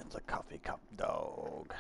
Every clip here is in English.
It's a coffee cup dog.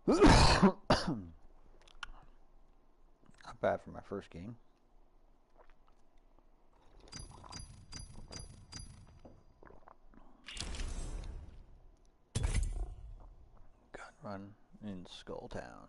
Not bad for my first game. Gun run in Skulltown.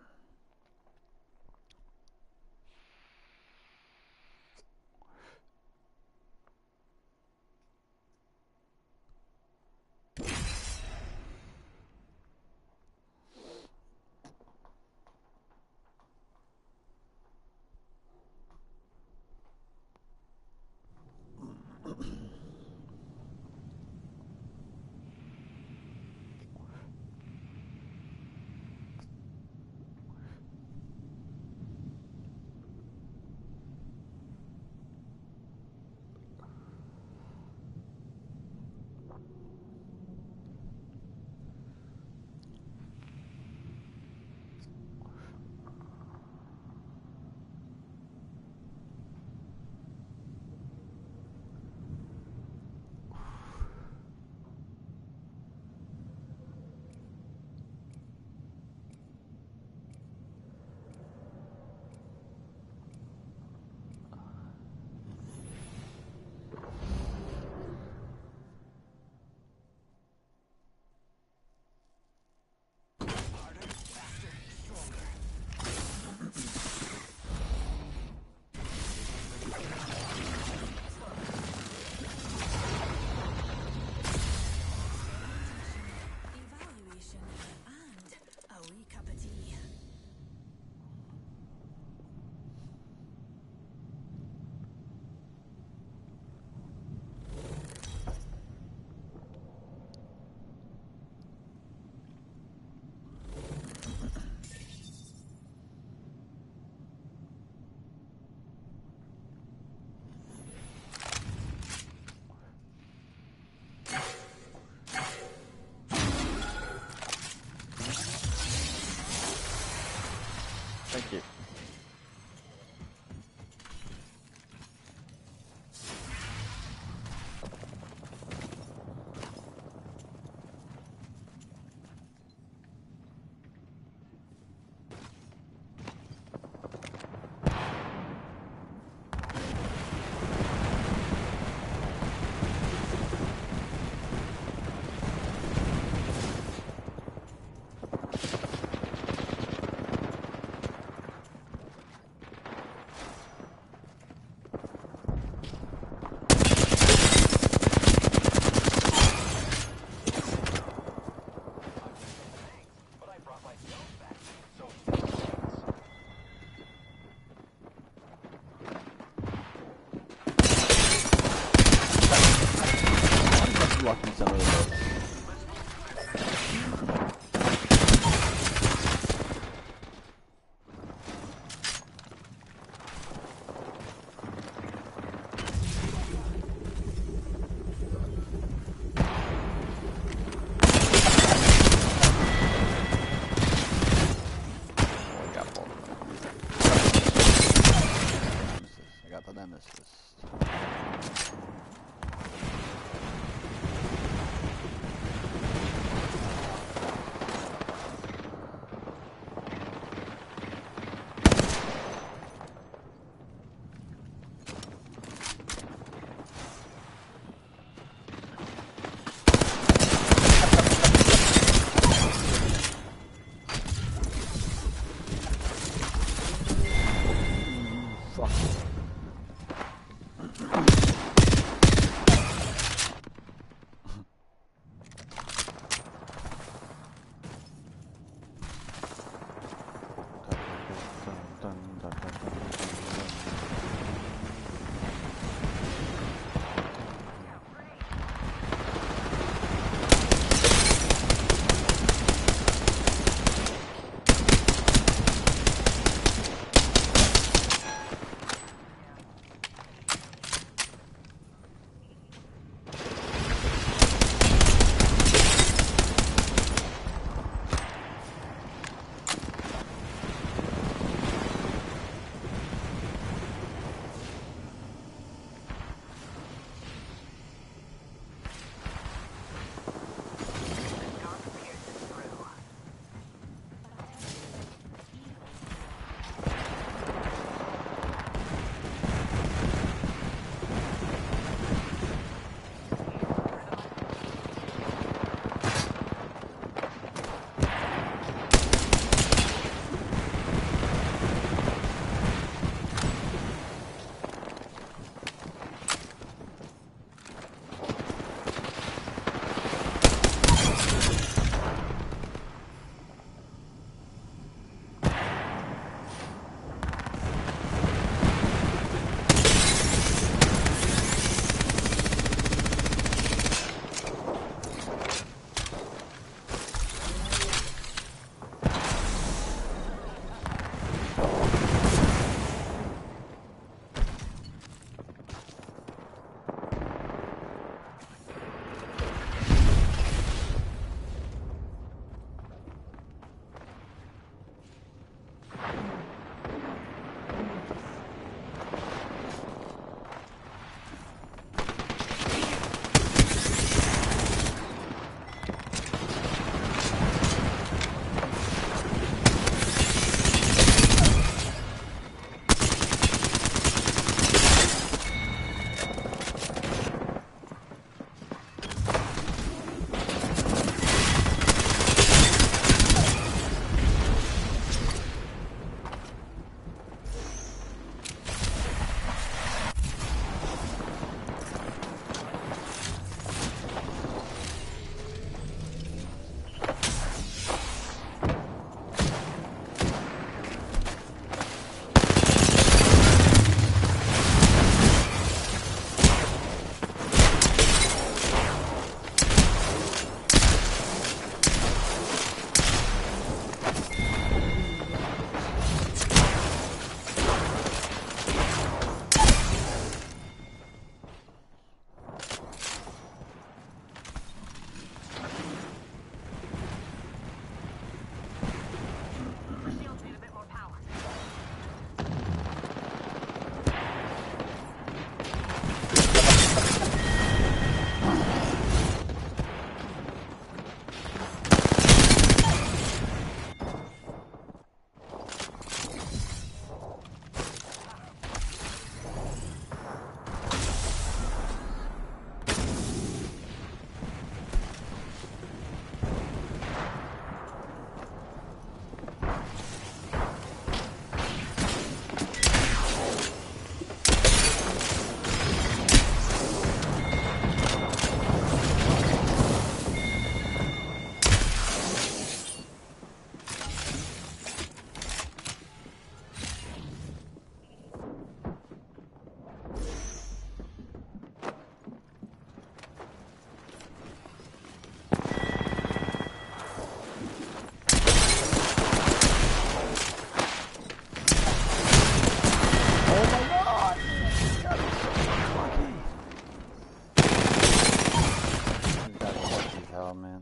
battle, man.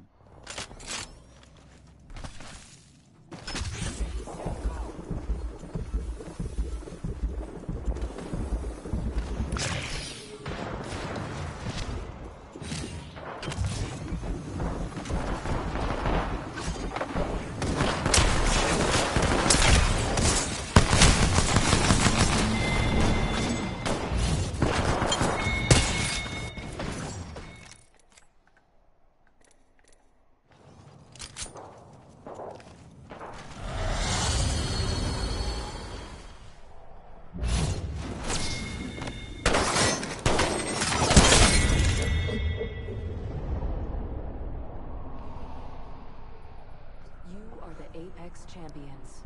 You are the Apex Champions.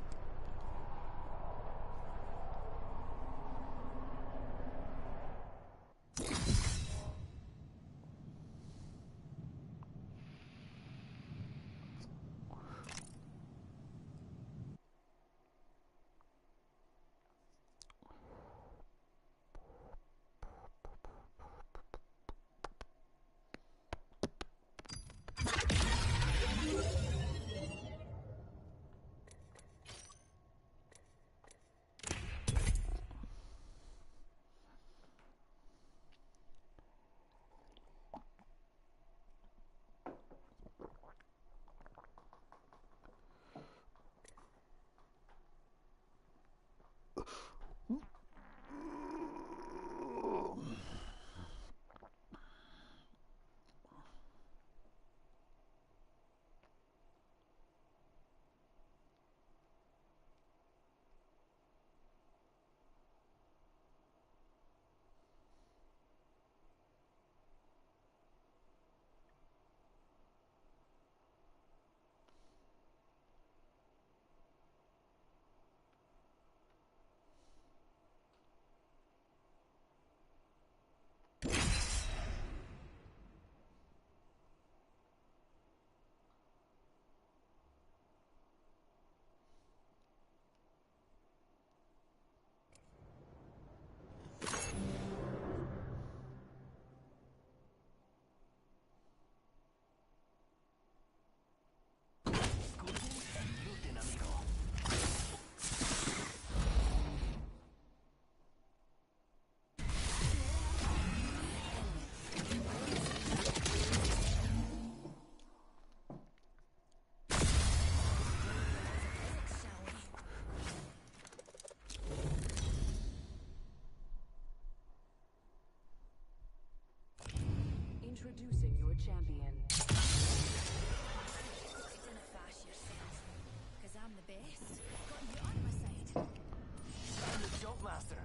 Introducing your champion. Gonna fash yourself, cause I'm the best. Got you on my side. I'm the jump master.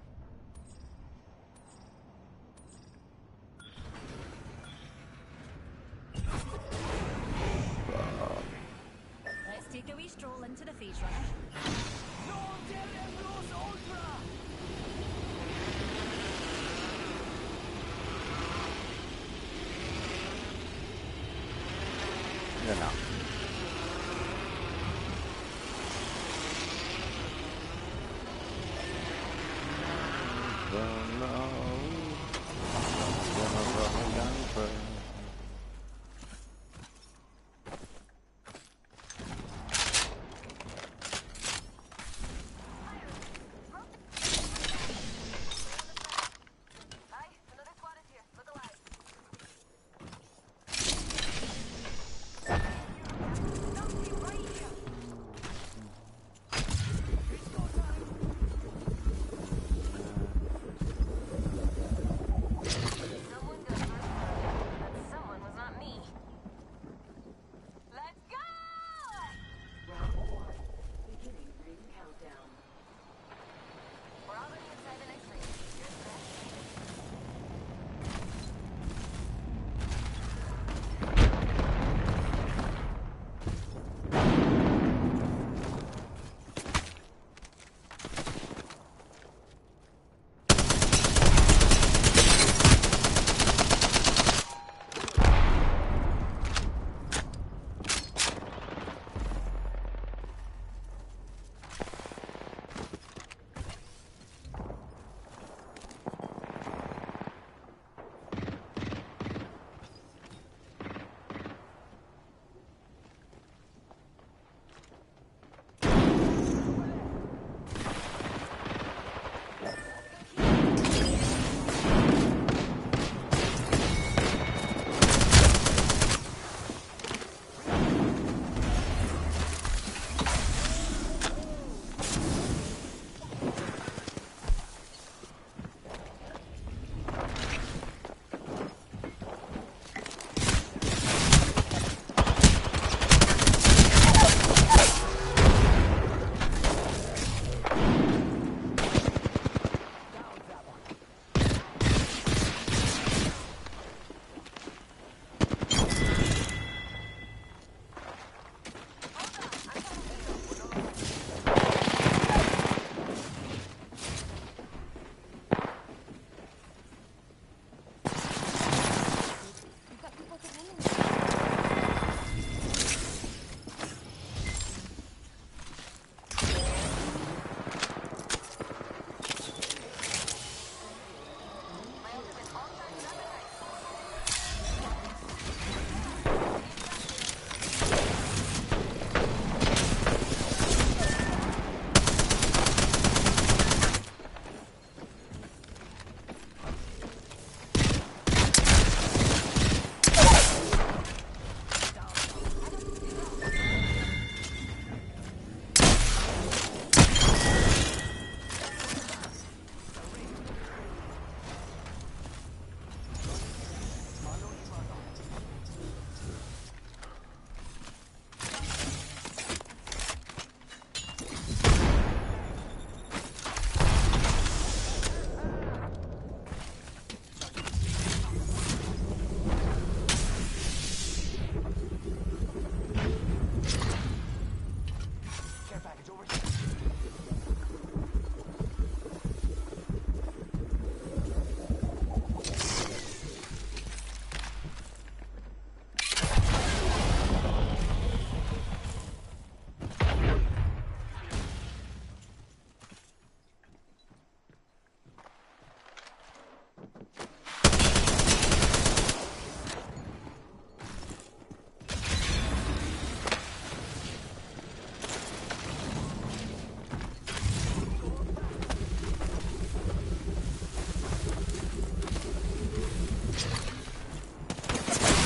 Let's take a wee stroll into the phase runner. No del Emperor's Ultra! You're not.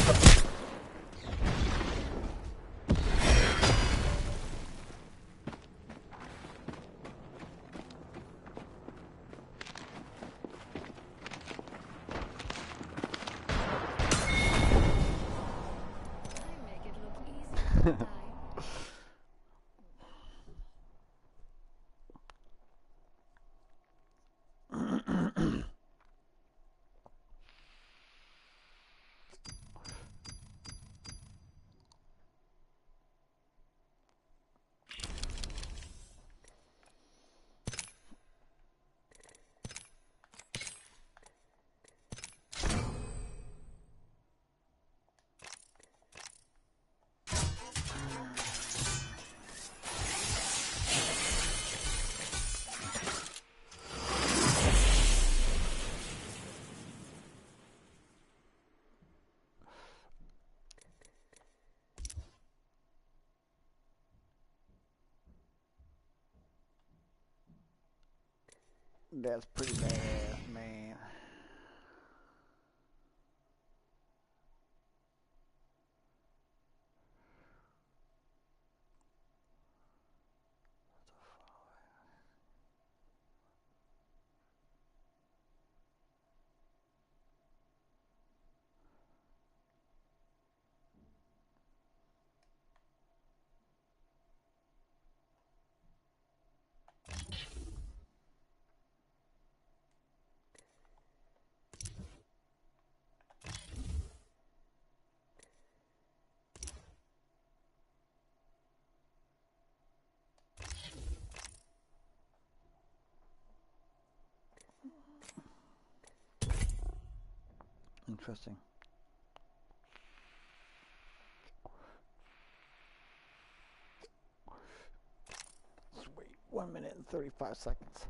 I make it look easy, don't I? That's pretty badass, man. Interesting. Sweet. 1 minute and 35 seconds.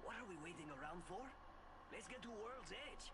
What are we waiting around for? Let's get to World's Edge.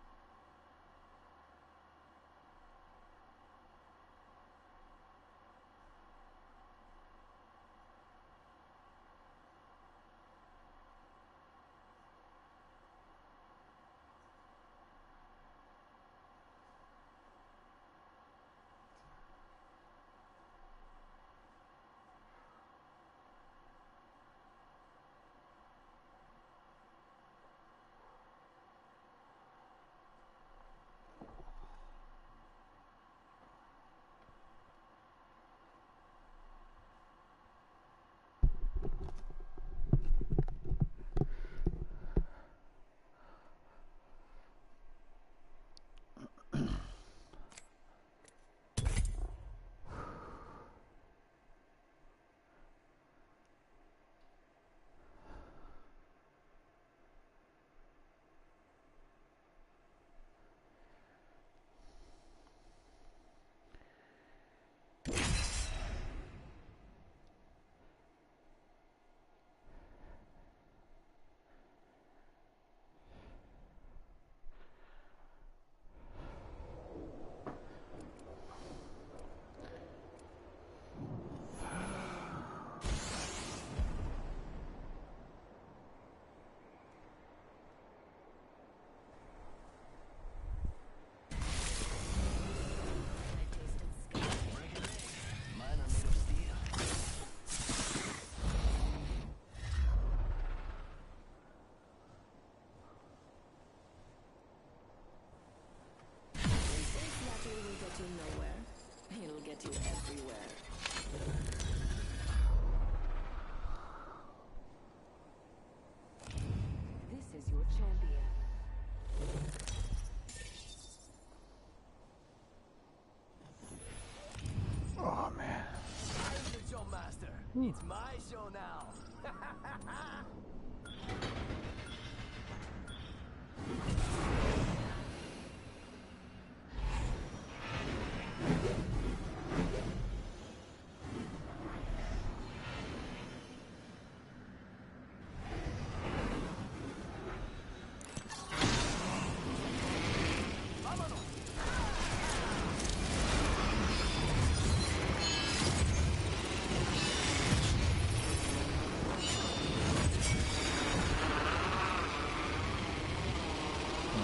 get you everywhere. This is your champion. Oh man. I'm the show master. It's my show now.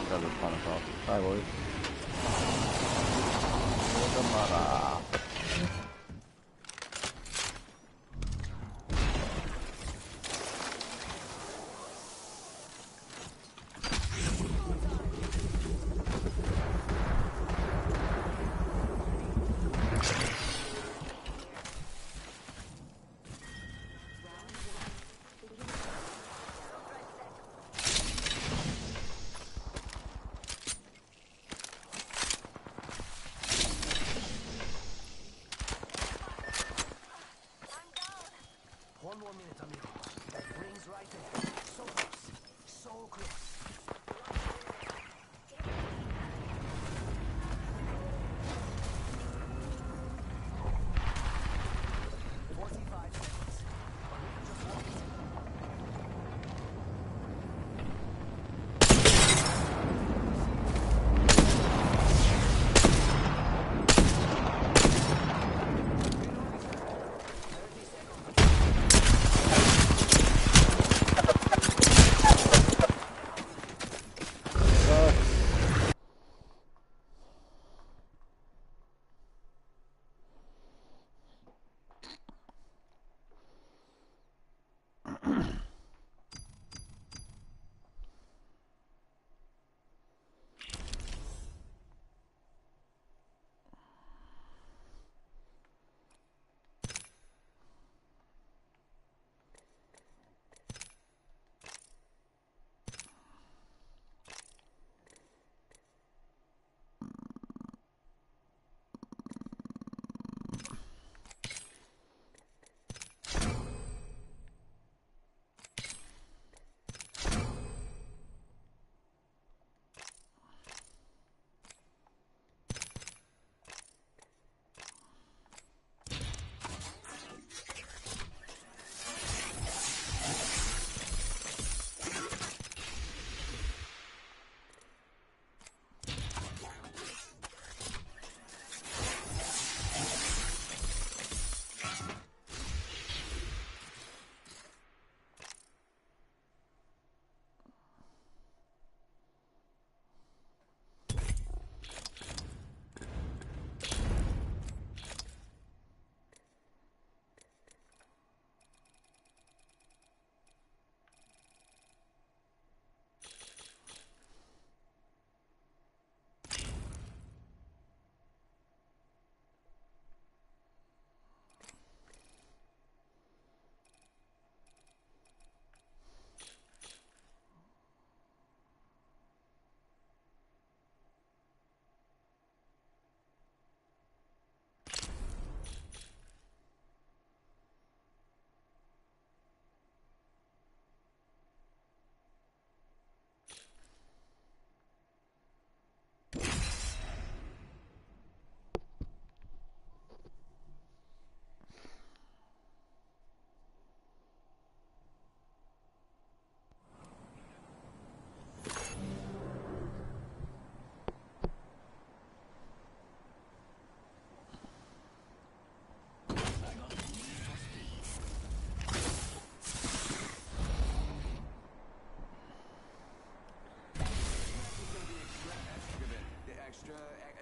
Got this fun across. Hi, boys. Mara. One more minute, amigo. That ring's right there. So close. So close. 45 seconds. A ring just walked.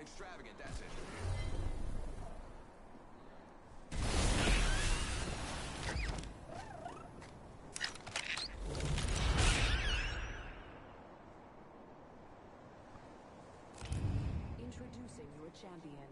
Extravagant, that's it. Introducing your champion.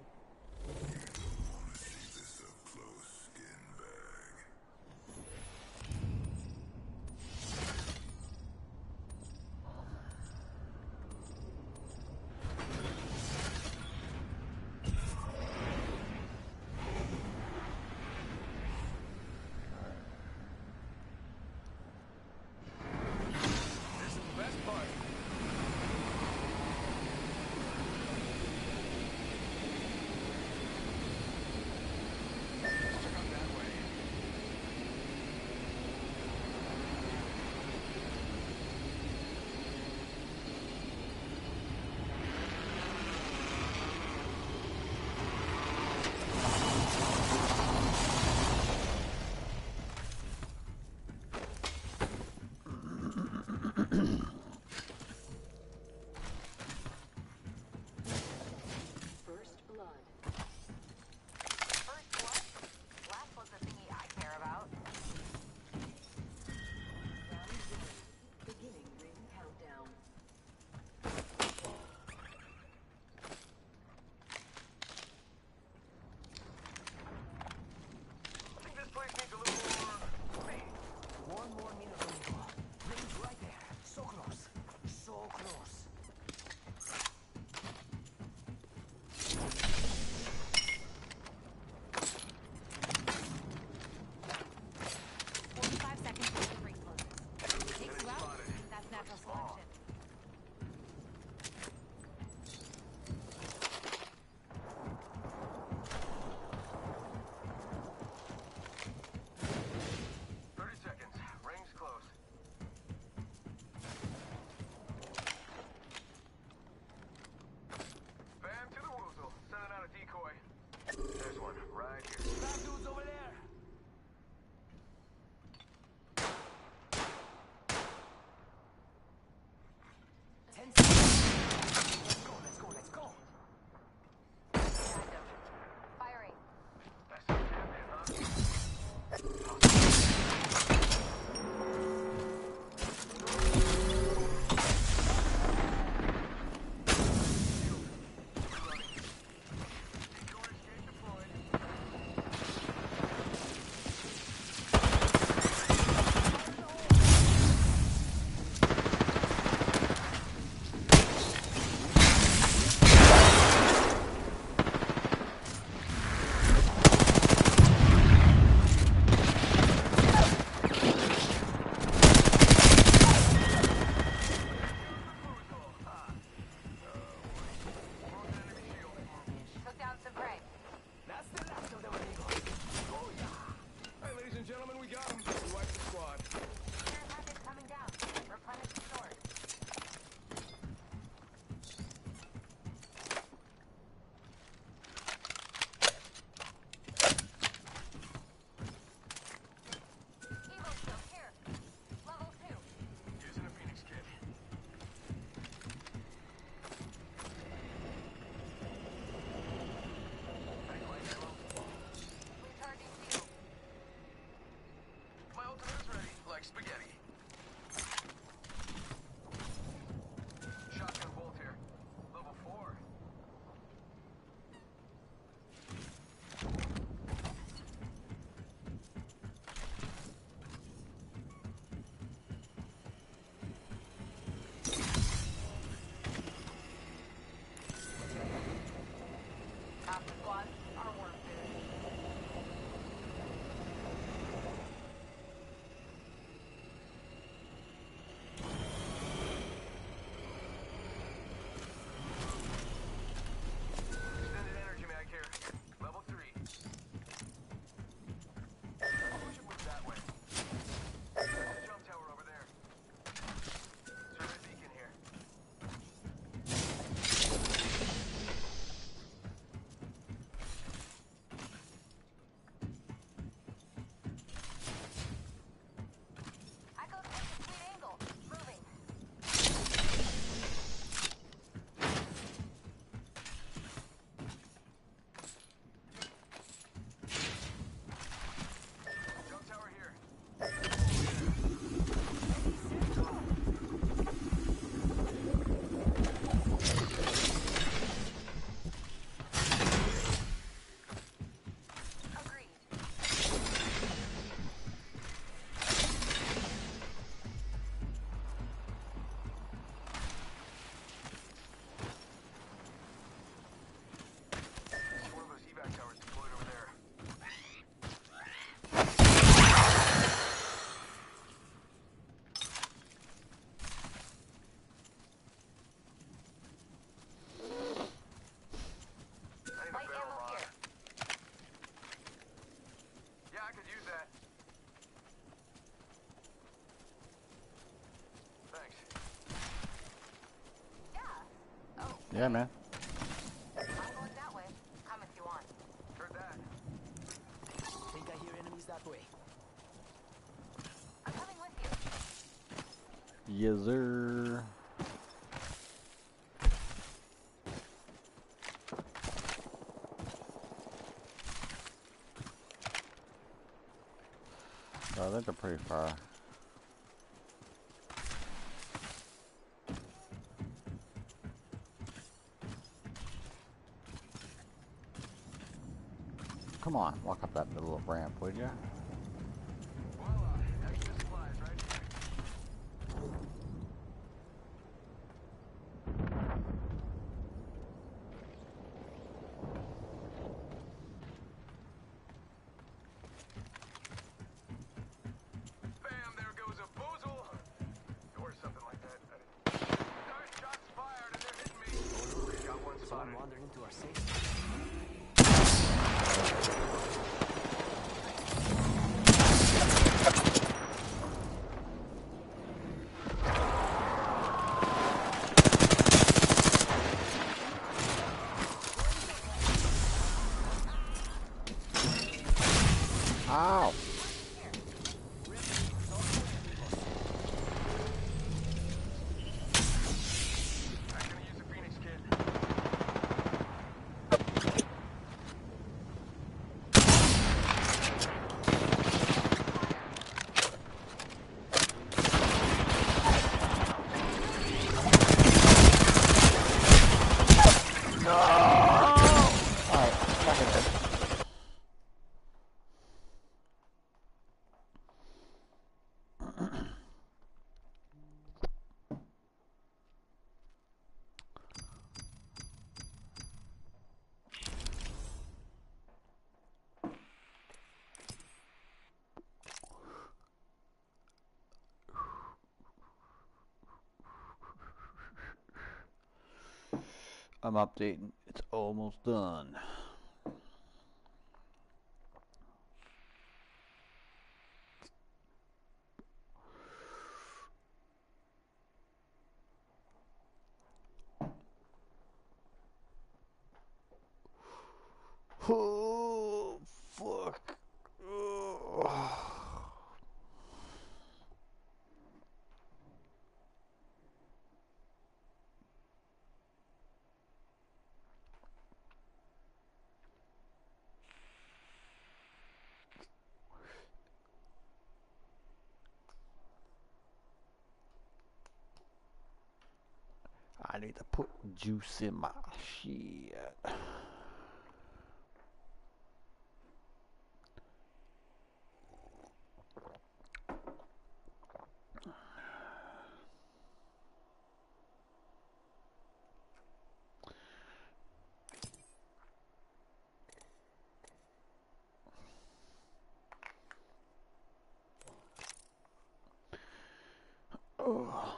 Yeah, man. I'm going that way. Come if you want. Heard that. Think I hear enemies that way. I'm coming with you. Yes, sir. I think they're pretty far. Come on, walk up that little ramp, would ya? Voila, extra supplies right here. Bam, there goes a boozle. Or something like that. Darn shots fired and they're hitting me. Got one Someone spotted. wandering into our safe. Ow! I'm gonna use a Phoenix kit. Alright, fucking good. I'm updating. It's almost done. Oh, fuck. Ugh. I need to put juice in my shit. Oh.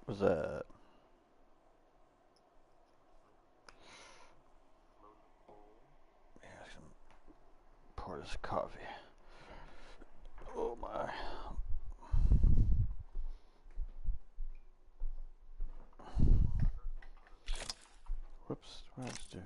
What's that? Yeah, some pour this coffee. Oh my. Whoops, what did I do?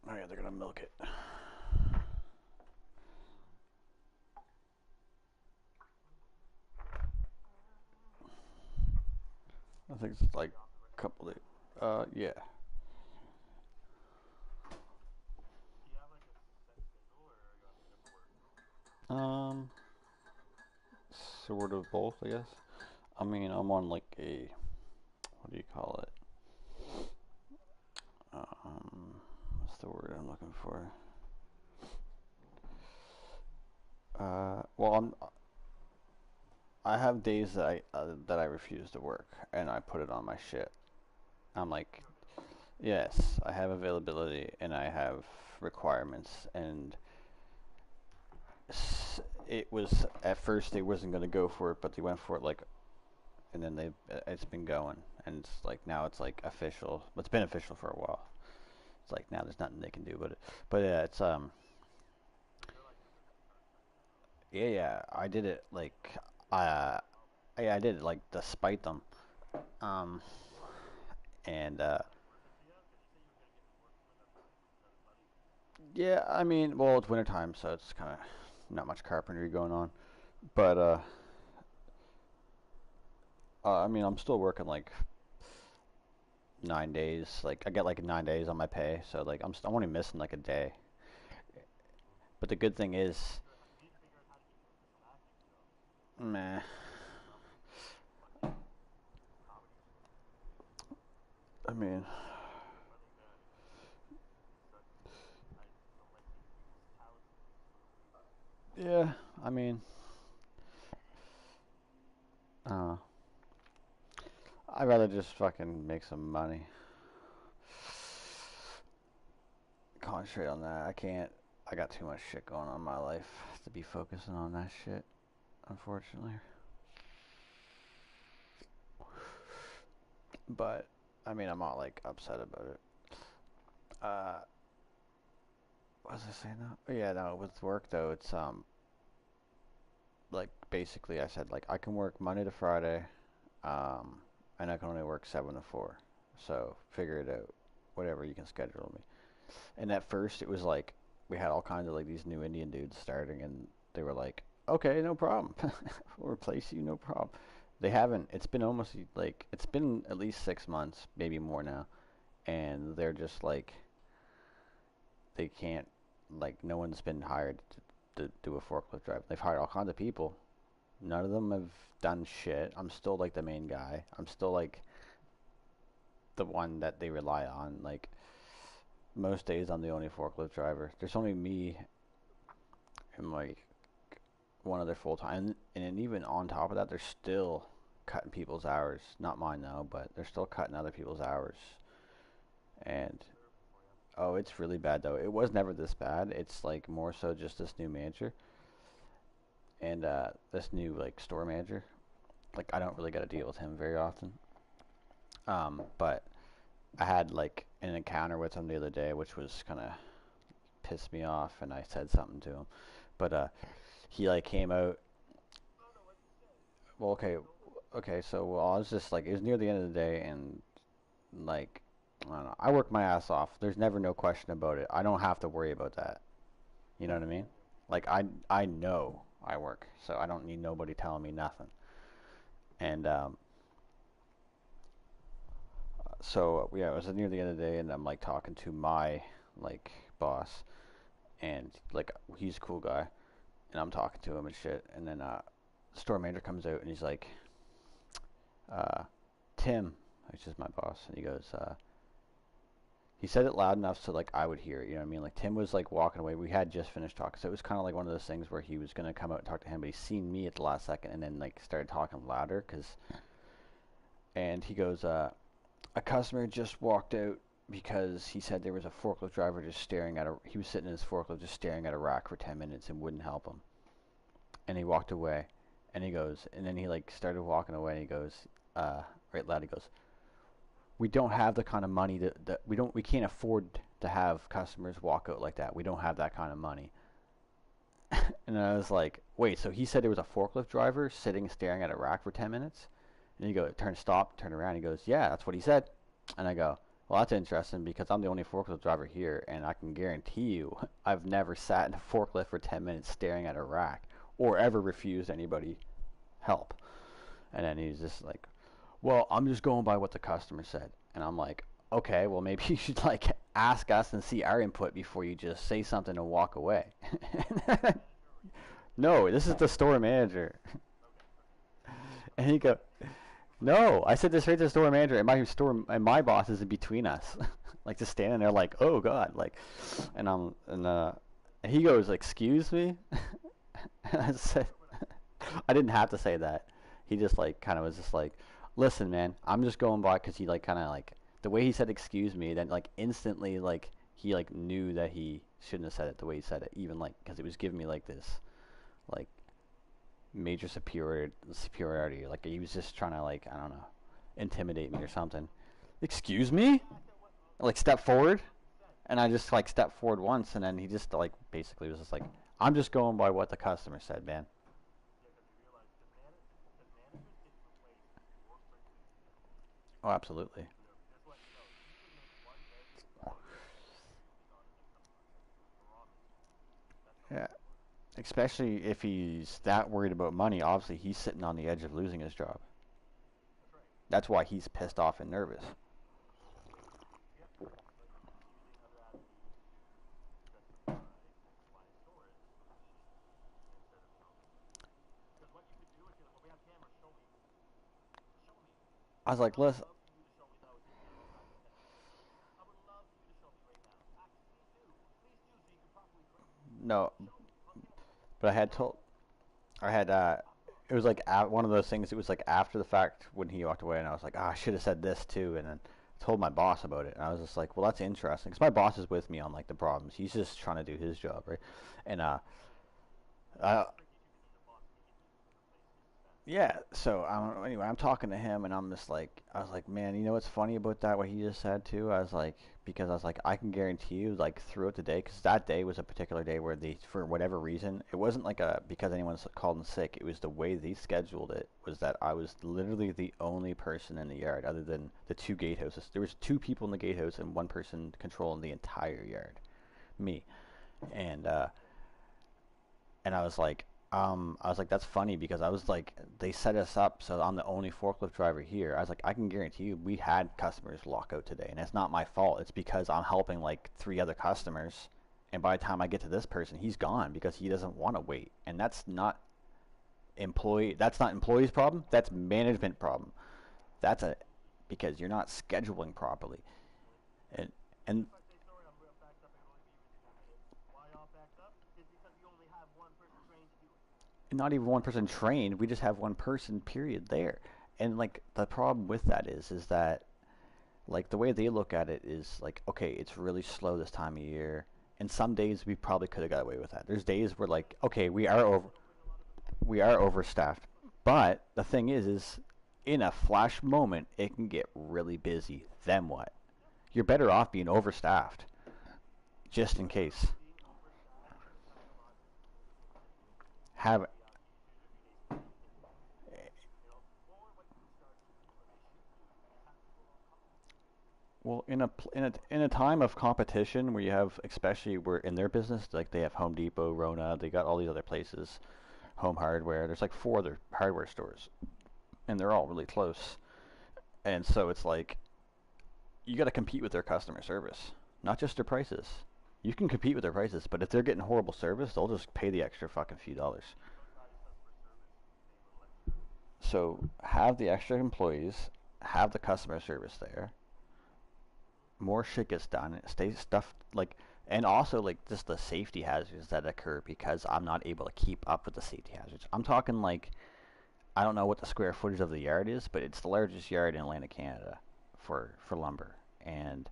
Oh yeah, they're gonna milk it. I think it's like a couple of, yeah. Um, sort of both, I guess. I mean, I'm on like a, what do you call it? What's the word I'm looking for? Well, I have days that I refuse to work, and I put it on my shit. I'm like, yes, I have availability, and I have requirements, and it was at first they wasn't gonna go for it, but they went for it like, and then it's been going, and it's like now it's like official. It's been official for a while. It's like now there's nothing they can do about it. But yeah, it's yeah, I did it like uh yeah, I did it like despite them. Um and yeah, I mean, well, it's wintertime, so it's kind of not much carpentry going on. But I mean, I'm still working like 9 days. Like I get like 9 days on my pay, so like I'm only missing like a day. But the good thing is, meh. I mean, yeah. I mean, uh, I'd rather just fucking make some money. Concentrate on that. I can't. I got too much shit going on in my life to be focusing on that shit, unfortunately. But I mean, I'm not like upset about it. Uh, what was I saying now? Oh, yeah, no, with work though, it's like basically I said like I can work Monday to Friday, um, and I can only work 7 to 4. So figure it out, whatever you can schedule me. And at first it was like we had all kinds of like these new Indian dudes starting, and they were like, okay, no problem, we'll replace you, no problem. They haven't. It's been almost like it's been at least 6 months, maybe more now, and they're just like they can't, like no one's been hired to do a forklift drive. They've hired all kinds of people. None of them have done shit. I'm still like the main guy. I'm still like the one that they rely on. Like most days I'm the only forklift driver. There's only me and like one other full time, and then even on top of that, they're still cutting people's hours. Not mine though, but they're still cutting other people's hours. And oh, it's really bad though. It was never this bad. It's like more so just this new manager and this new like store manager. Like I don't really get to deal with him very often. But I had like an encounter with him the other day, which was kind of pissed me off, and I said something to him. But he like came out. Well, okay. So well, I was just like, it was near the end of the day, and like I don't know. I work my ass off. There's never no question about it. I don't have to worry about that. You know what I mean? Like I know I work, so I don't need nobody telling me nothing. And so yeah, it was near the end of the day, and I'm like talking to my like boss, and like he's a cool guy, and I'm talking to him and shit, and then the store manager comes out and he's like, uh, Tim, which is my boss, and he goes, he said it loud enough so like I would hear it, you know what I mean? Like Tim was like walking away. We had just finished talking, so it was kind of like one of those things where he was gonna come out and talk to him, but he seen me at the last second, and then like started talking louder, and he goes, a customer just walked out because he said there was a forklift driver just staring at he was sitting in his forklift just staring at a rack for 10 minutes and wouldn't help him. And he walked away, and he goes, and then he like started walking away, and he goes, right loud, he goes, we don't have the kind of money that we can't afford to have customers walk out like that. We don't have that kind of money. And I was like, wait, so he said there was a forklift driver sitting staring at a rack for 10 minutes? And you go, turn around. He goes, yeah, that's what he said. And I go, well, that's interesting because I'm the only forklift driver here, and I can guarantee you I've never sat in a forklift for 10 minutes staring at a rack or ever refused anybody help. And then he's just like, well, I'm just going by what the customer said. And I'm like, okay, well, maybe you should like ask us and see our input before you just say something and walk away. No, this is the store manager. And he go, no, I said this right to the store manager, and my boss is in between us, like just standing there, like, oh god, like, and he goes, excuse me, and I said, I didn't have to say that, he just like kind of was just like, listen, man, I'm just going by because he like kind of like the way he said excuse me, then like instantly like he like knew that he shouldn't have said it the way he said it, even like because it was giving me like this like major superiority, like he was just trying to like I don't know, intimidate me or something. Excuse me, like step forward, and I just like stepped forward once, and then he just like basically was just like, I'm just going by what the customer said, man. Oh, absolutely. Yeah, especially if he's that worried about money. Obviously, he's sitting on the edge of losing his job. That's why he's pissed off and nervous. I was like, listen, no, but I had, it was like one of those things. It was like after the fact when he walked away, and I was like, I should have said this too, and then told my boss about it, and I was just like, well, that's interesting, because my boss is with me on like the problems. He's just trying to do his job, right? And I, yeah, so anyway, I'm talking to him, and I'm just like, I was like, man, you know what's funny about that? What he just said too? I was like, because I was like, I can guarantee you, like throughout the day, because that day was a particular day where they, for whatever reason, it wasn't like a because anyone's called in sick. It was the way they scheduled it was that I was literally the only person in the yard, other than the two gatehouses. There was two people in the gatehouse and one person controlling the entire yard, me, and I was like, that's funny because I was like, they set us up so I'm the only forklift driver here. I was like, I can guarantee you, we had customers lock out today, and it's not my fault. It's because I'm helping like three other customers, and by the time I get to this person, he's gone because he doesn't want to wait, and That's not employee's problem. That's management problem. That's a because you're not scheduling properly, and and not even one person trained. We just have one person period there. And like the problem with that is that like the way they look at it is like, okay, it's really slow this time of year. And some days we probably could have got away with that. There's days where like, okay, we are overstaffed. But the thing is in a flash moment it can get really busy. Then what? You're better off being overstaffed just in case. Have Well, in a time of competition where you have, especially where in their business, like they have Home Depot, Rona, they got all these other places, Home Hardware. There's like four other hardware stores, and they're all really close. And so it's like you got to compete with their customer service, not just their prices. You can compete with their prices, but if they're getting horrible service, they'll just pay the extra fucking few dollars. So have the extra employees, have the customer service there, more shit gets done. Stay stuff like, and also like just the safety hazards that occur because I'm not able to keep up with the safety hazards. I'm talking like I don't know what the square footage of the yard is, but it's the largest yard in Atlantic Canada for lumber, and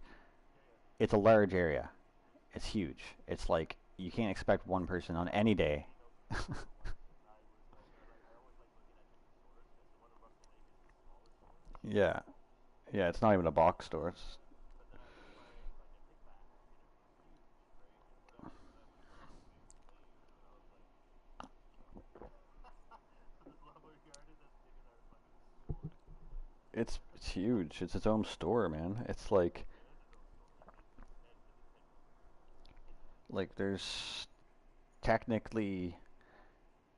it's a large area. It's huge. It's like you can't expect one person on any day. Yeah, yeah. It's not even a box store. It's huge. It's its own store, man. It's like there's technically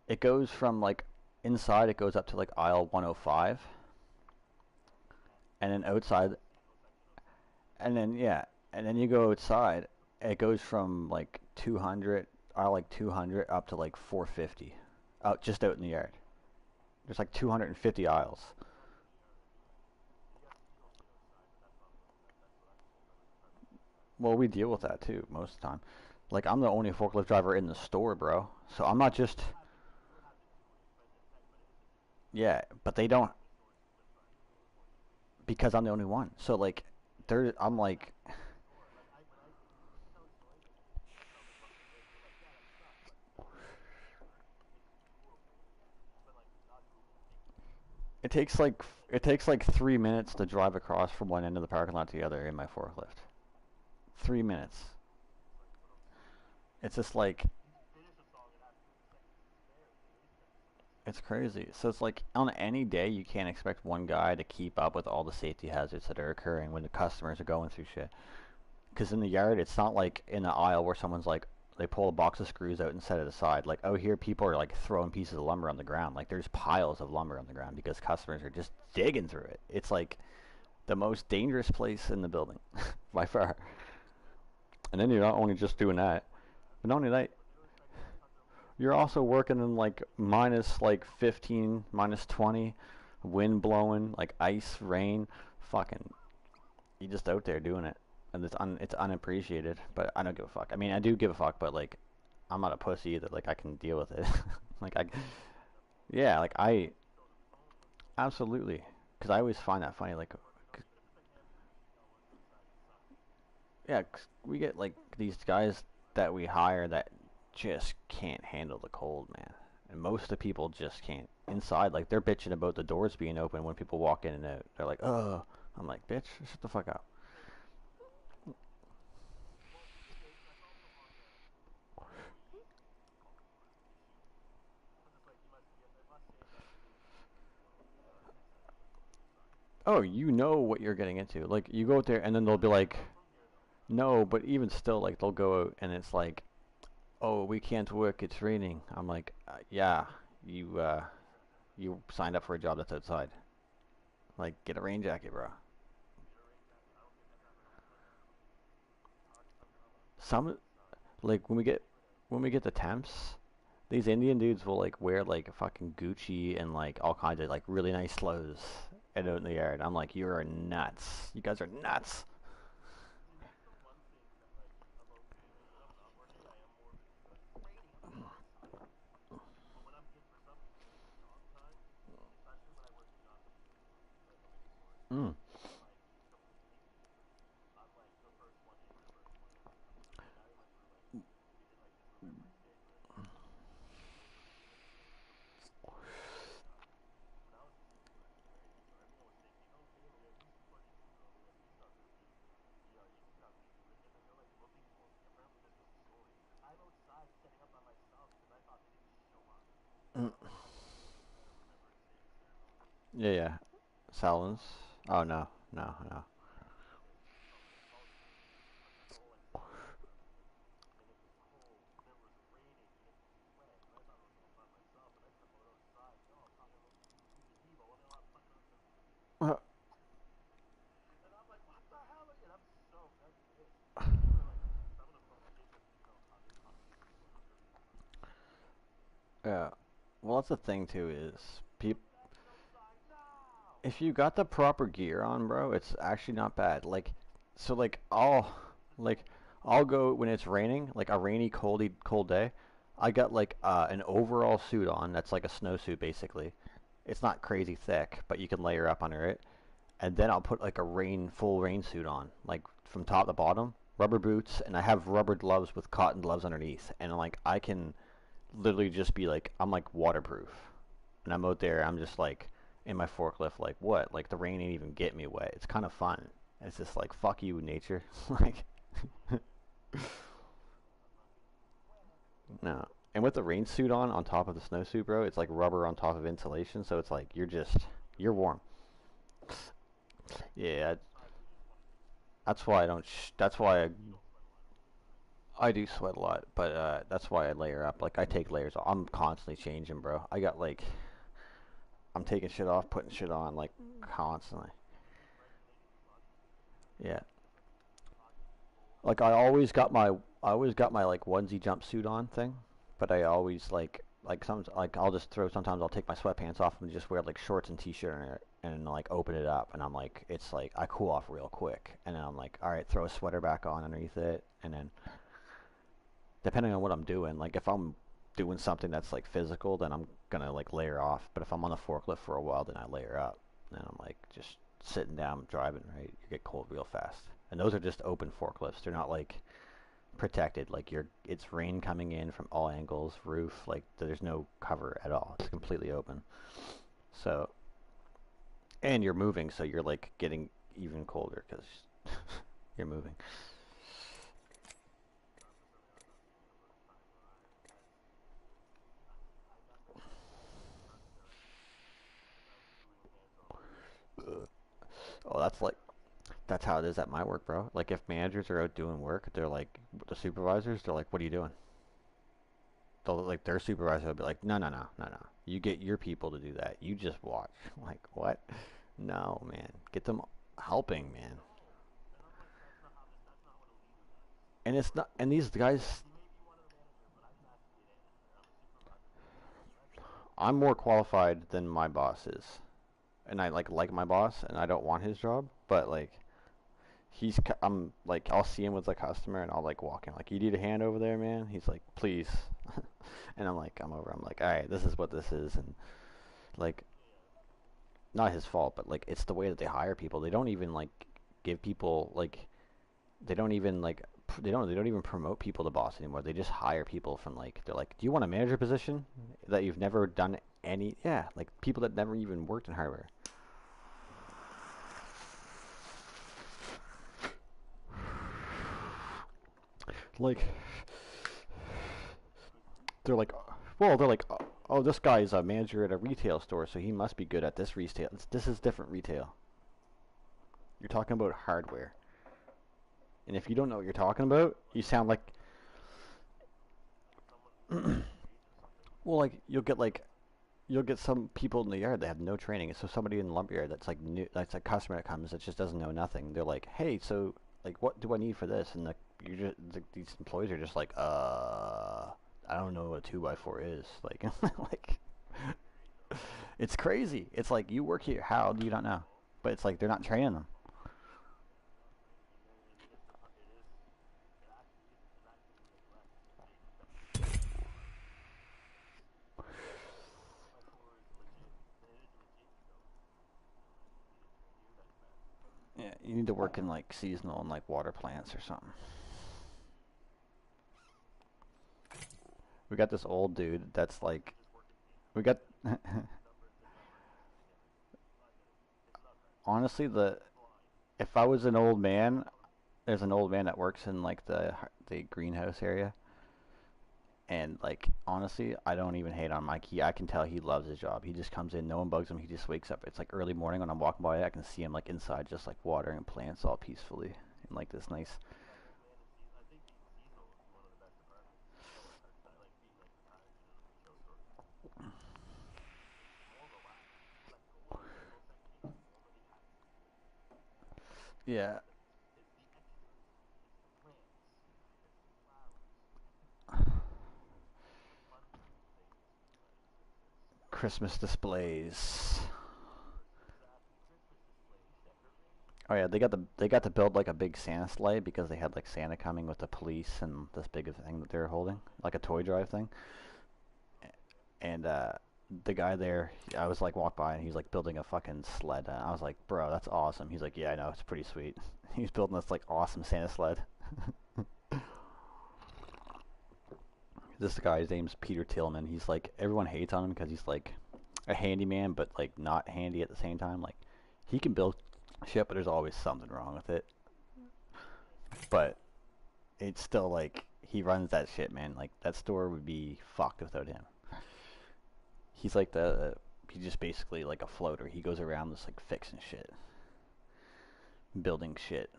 it goes from like inside it goes up to like aisle 105, and then outside, and then yeah, and then you go outside, it goes from like 200 aisle like 200 up to like 450 out just out in the yard. There's like 250 aisles. Well, we deal with that too most of the time. Like I'm the only forklift driver in the store, bro. So I'm not just Yeah, but they don't because I'm the only one. So like, I'm like, it takes like 3 minutes to drive across from one end of the parking lot to the other in my forklift. 3 minutes. It's just like it's crazy. So it's like on any day you can't expect one guy to keep up with all the safety hazards that are occurring when the customers are going through shit. Because in the yard, it's not like in the aisle where someone's like they pull a box of screws out and set it aside. Like, oh, here people are like throwing pieces of lumber on the ground. Like there's piles of lumber on the ground because customers are just digging through it. It's like the most dangerous place in the building by far. And then you're not only just doing that, but not only that, you're also working in like minus like 15, minus 20, wind blowing, like ice, rain, fucking. You just out there doing it, and it's unappreciated. But I don't give a fuck. I mean, I do give a fuck, but like, I'm not a pussy either. Like I can deal with it. like I, yeah, like I absolutely, because I always find that funny. Like, yeah, 'cause we get like these guys that we hire that just can't handle the cold, man. And most of the people just can't. Inside, like they're bitching about the doors being open when people walk in and out. They're like, "Oh," I'm like, "Bitch, shut the fuck up." Oh, you know what you're getting into. Like you go out there and then they'll be like, "No," but even still, like they'll go out and it's like, "Oh, we can't work. It's raining." I'm like, "Yeah, you signed up for a job that's outside. Like, get a rain jacket, bro." Some like when we get the temps, these Indian dudes will like wear like fucking Gucci and like all kinds of like really nice clothes and out in the yard. I'm like, you are nuts. You guys are nuts. Mm. Mm. Yeah, yeah. Salons. Oh no, no, no. Yeah. Well, that's the thing too is people. If you got the proper gear on, bro, it's actually not bad. Like, so like like I'll go when it's raining, like a rainy, cold day. I got like an overall suit on that's like a snowsuit basically. It's not crazy thick, but you can layer up under it. And then I'll put like a full rain suit on, like from top to bottom, rubber boots, and I have rubber gloves with cotton gloves underneath. And like I can literally just be like I'm like waterproof. And I'm out there, I'm just like in my forklift, like what? Like the rain ain't even get me wet. It's kind of fun. It's just like fuck you, nature. like no. And with the rain suit on top of the snowsuit, bro, it's like rubber on top of insulation, so it's like you're warm. Yeah, that's why I don't. That's why I do sweat a lot, but that's why I layer up. Like I take layers off. I'm constantly changing, bro. I got like I'm taking shit off, putting shit on, like constantly. Yeah. Like I always got my like onesie jumpsuit on thing, but I always like some like I'll just throw sometimes I'll take my sweatpants off and just wear like shorts and t-shirt in it and like open it up and I'm like it's like I cool off real quick and then I'm like all right throw a sweater back on underneath it and then depending on what I'm doing like if I'm doing something that's like physical, then I'm gonna like layer off. But if I'm on the forklift for a while, then I layer up. And I'm like just sitting down driving, right? You get cold real fast. And those are just open forklifts. They're not like protected. Like it's rain coming in from all angles, roof. Like there's no cover at all. It's completely open. So, and you're moving, so you're like getting even colder because you're moving. Oh, that's how it is at my work, bro. Like if managers are out doing work, they're like the supervisors. They're like, "What are you doing?" They'll like their supervisor will be like, "No, no, no, no, no. You get your people to do that. You just watch." Like what? No, man. Get them helping, man. And it's not. And these guys, I'm more qualified than my boss is, and I like my boss, and I don't want his job, but like I'm like I'll see him with a customer, and I'll like walk in like, "You need a hand over there, man?" He's like, "Please," and I'm like, I'm like, "All right, this is what this is," and like not his fault, but like it's the way that they hire people. They don't even like give people like they don't even like they don't even promote people to boss anymore. They just hire people from like they're like, "Do you want a manager position that you've never done any?" Yeah, like people that never even worked in hardware. Like they're like, well, they're like, "Oh, this guy's a manager at a retail store, so he must be good at this retail." This is different retail. You're talking about hardware, and if you don't know what you're talking about, you sound like, well, like you'll get some people in the yard that have no training. So somebody in the lumberyard that's like new, that's a customer that comes that just doesn't know nothing. They're like, "Hey, so like, what do I need for this?" And these employees are just like, I don't know what a 2x4 is." Like, like it's crazy. It's like you work here. How do you not know? But it's like they're not training them. Yeah, you need to work in like seasonal and like water plants or something. We got this old dude that's like, we got honestly the if I was an old man, there's an old man that works in like the greenhouse area, and like honestly, I don't even hate on Mike. I can tell he loves his job. He just comes in, no one bugs him. He just wakes up. It's like early morning when I'm walking by, I can see him like inside, just like watering plants all peacefully in like this nice. Yeah, Christmas displays. Oh yeah, they got to build like a big Santa sleigh because they had like Santa coming with the police and this big thing that they were holding, like a toy drive thing. And the guy there, I was like walked by and he's like building a fucking sled. And I was like, "Bro, that's awesome." He's like, "Yeah, I know, it's pretty sweet." He's building this like awesome Santa sled. This guy, his name's Peter Tillman. He's like everyone hates on him because he's like a handyman, but like not handy at the same time. Like he can build shit, but there's always something wrong with it. But it's still like he runs that shit, man. Like that store would be fucked without him. He's like he's just basically like a floater. He goes around just like fixing shit, building shit.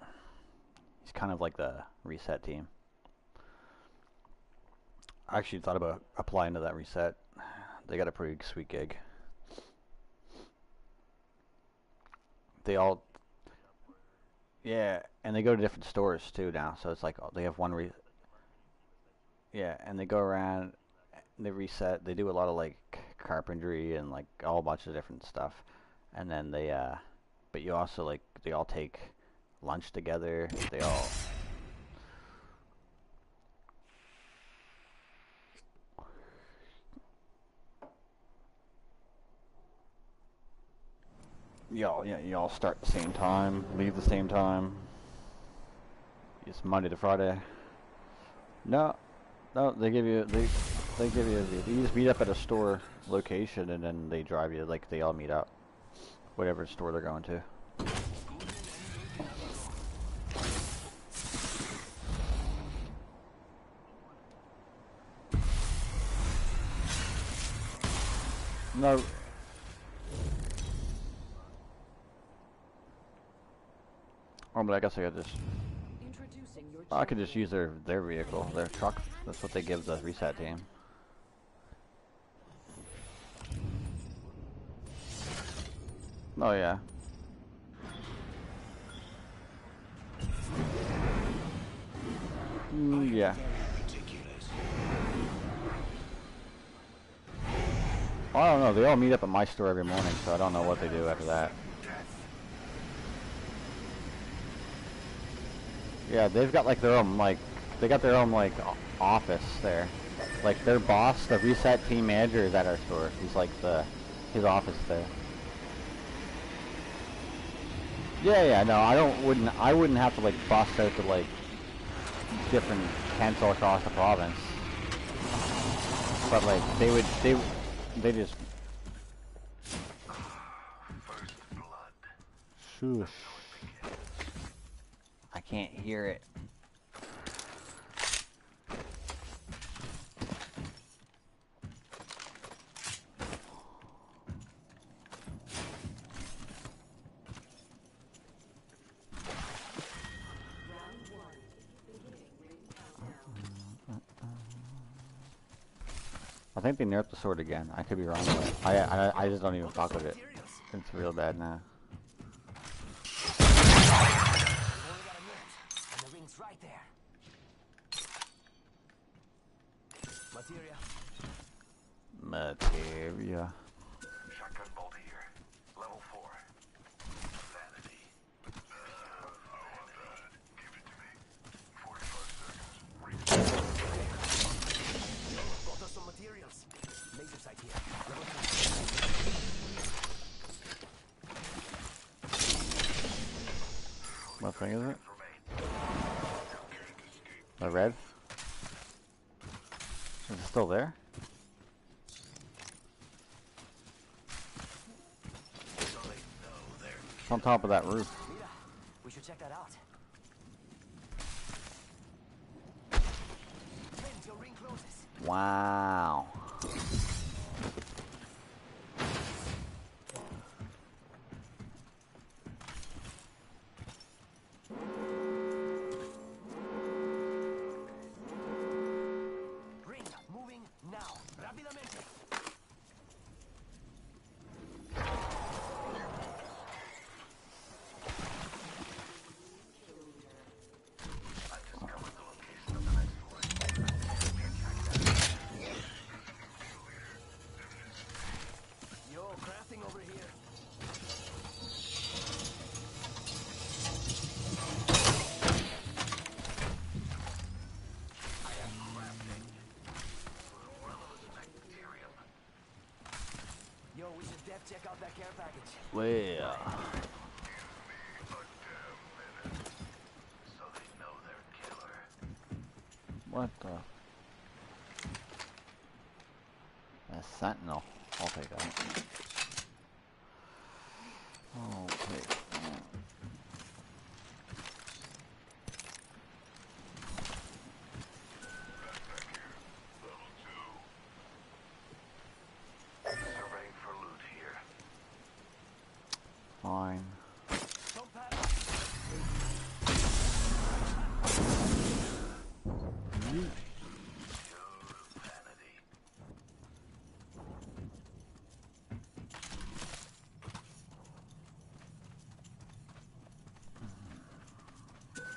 He's kind of like the reset team. I actually thought about applying to that reset. They got a pretty sweet gig. They all, yeah, and they go to different stores too now. So it's like they have yeah, and they go around, they reset. They do a lot of like carpentry and like a whole bunch of different stuff, and then but you also like they all take lunch together. They all, Y'all start the same time, leave the same time. It's Monday to Friday. No, no, they give you just meet up at a store location and then they drive you, like they all meet up, whatever store they're going to. No. Oh, but I guess I could just use their vehicle, their truck. That's what they give the reset team. Oh yeah. Yeah. Well, I don't know. They all meet up at my store every morning, so I don't know what they do after that. Yeah, they've got like their own they got their own office there. Like their boss, the reset team manager, is at our store. He's like his office there. Yeah, no, I wouldn't have to like bust out to like different tents all across the province. But like they just First blood. shush. I can't hear it. I think they nerfed the sword again. I could be wrong, but I just don't even fuck with it. It's real bad now. The ring's right there. Materia. Shotgun bolt here. Level 4. Vanity. I want that. Give it to me. 45 seconds. Brought us some materials. Laser sight here. Level 2. What thing is it? The red? Is it still there? It's on top of that roof. Mira, we should check that out. Until ring closes. Wow. Ring moving now. Rápidamente. Yo, crafting over here. Yo, we should def check out that care package. Well. So they know they're killer. What the? A sentinel. I'll take that. I'll take that. Surveying for loot here. Fine. Don't pass. Vanity.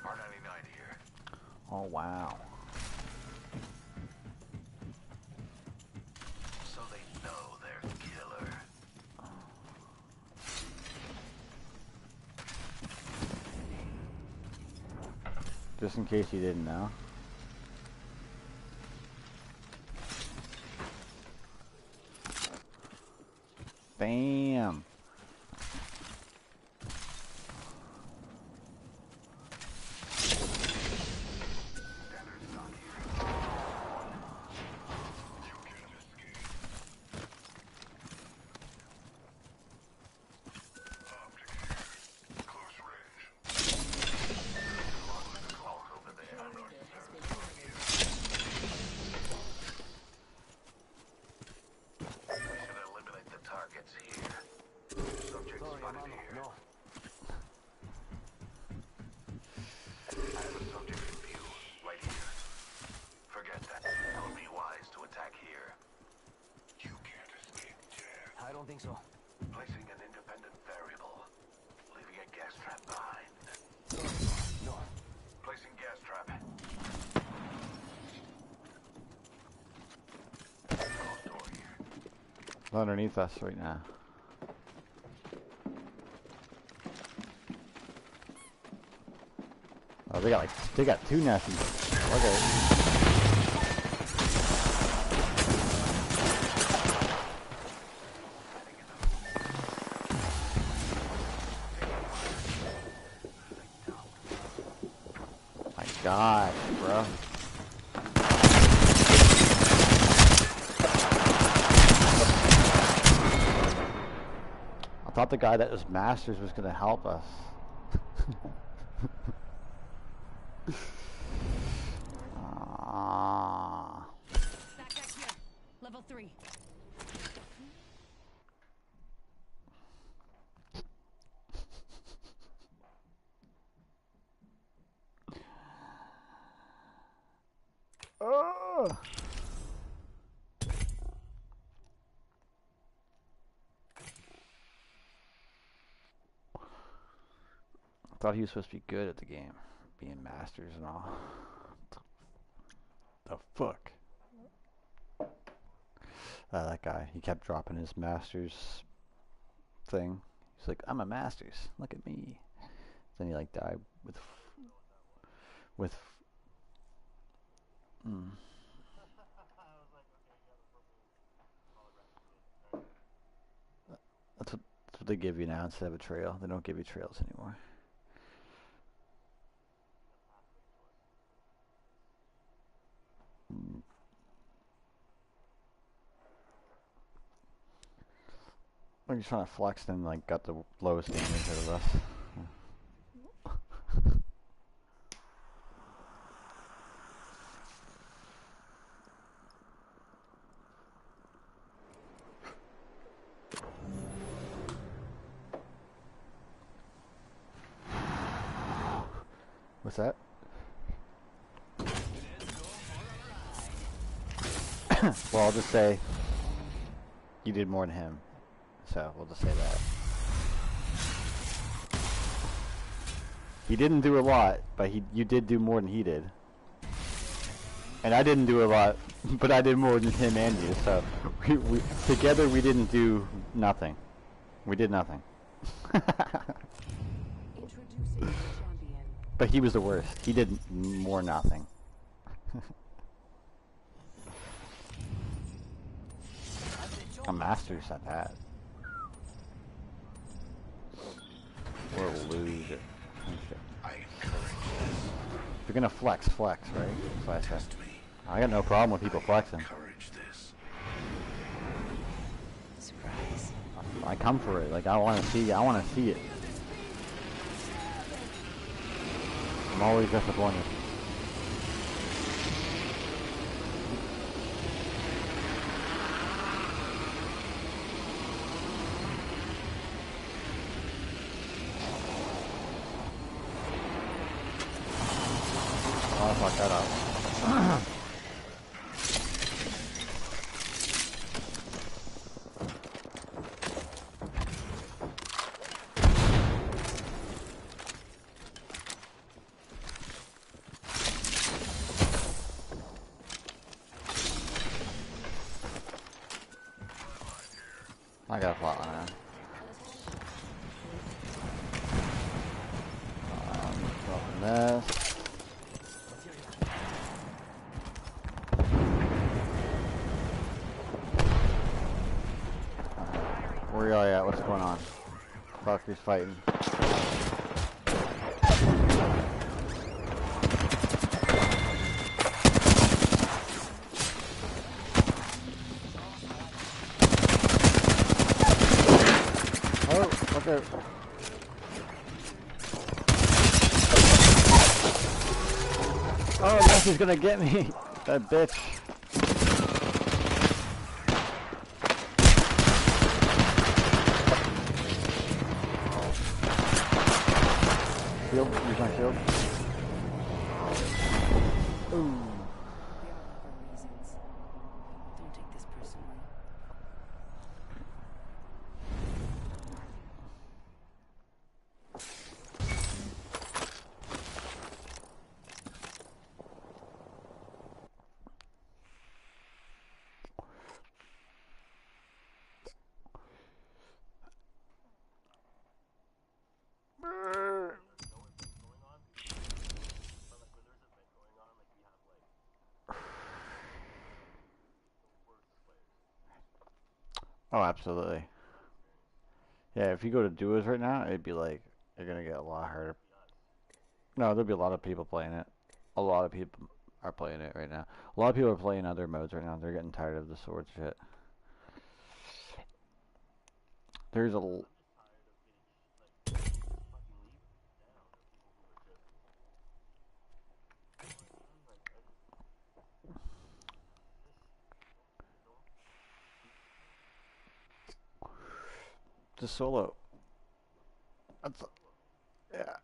R99 here. Oh wow. So they know they're killer. Just in case you didn't know. Bam. think so. Placing an independent variable. Leaving a gas trap behind. North. Placing gas trap. Closed door here. Underneath us right now. Oh, they got two nasty. Okay. My gosh, bro. I thought the guy that was Masters was gonna help us. Backpack here. Level 3. I thought he was supposed to be good at the game, being Masters and all. The fuck? That guy, he kept dropping his Masters thing. He's like, I'm a Masters, look at me. Then he like died with that's what they give you now instead of a trail. They don't give you trails anymore. Like he's trying to flex and like got the lowest damage out of us. What's that? Well, I'll just say you did more than him. So we'll just say that. He didn't do a lot, but you did do more than he did. And I didn't do a lot, but I did more than him and you. So we together we didn't do nothing. We did nothing. Introducing the champion. But he was the worst. He did more nothing. A Masters at that. Or a loser. If you're gonna flex, right? Flex. I got no problem with people flexing. Surprise. I come for it. Like I want to see it. I'm always disappointed. Oh, fuck that up. I got a plot line now. Dropping this. Where are you at? What's going on? Fuck, he's fighting. Oh, okay. Oh, Messi's gonna get me. That bitch. Shield, use my shield. Ooh. There are other reasons. Don't take this personally. Oh, absolutely. Yeah, if you go to duos right now, it'd be like you're gonna get a lot harder. No, there'll be a lot of people playing it. A lot of people are playing it right now. A lot of people are playing other modes right now. They're getting tired of the sword shit. There's a the solo. That's yeah.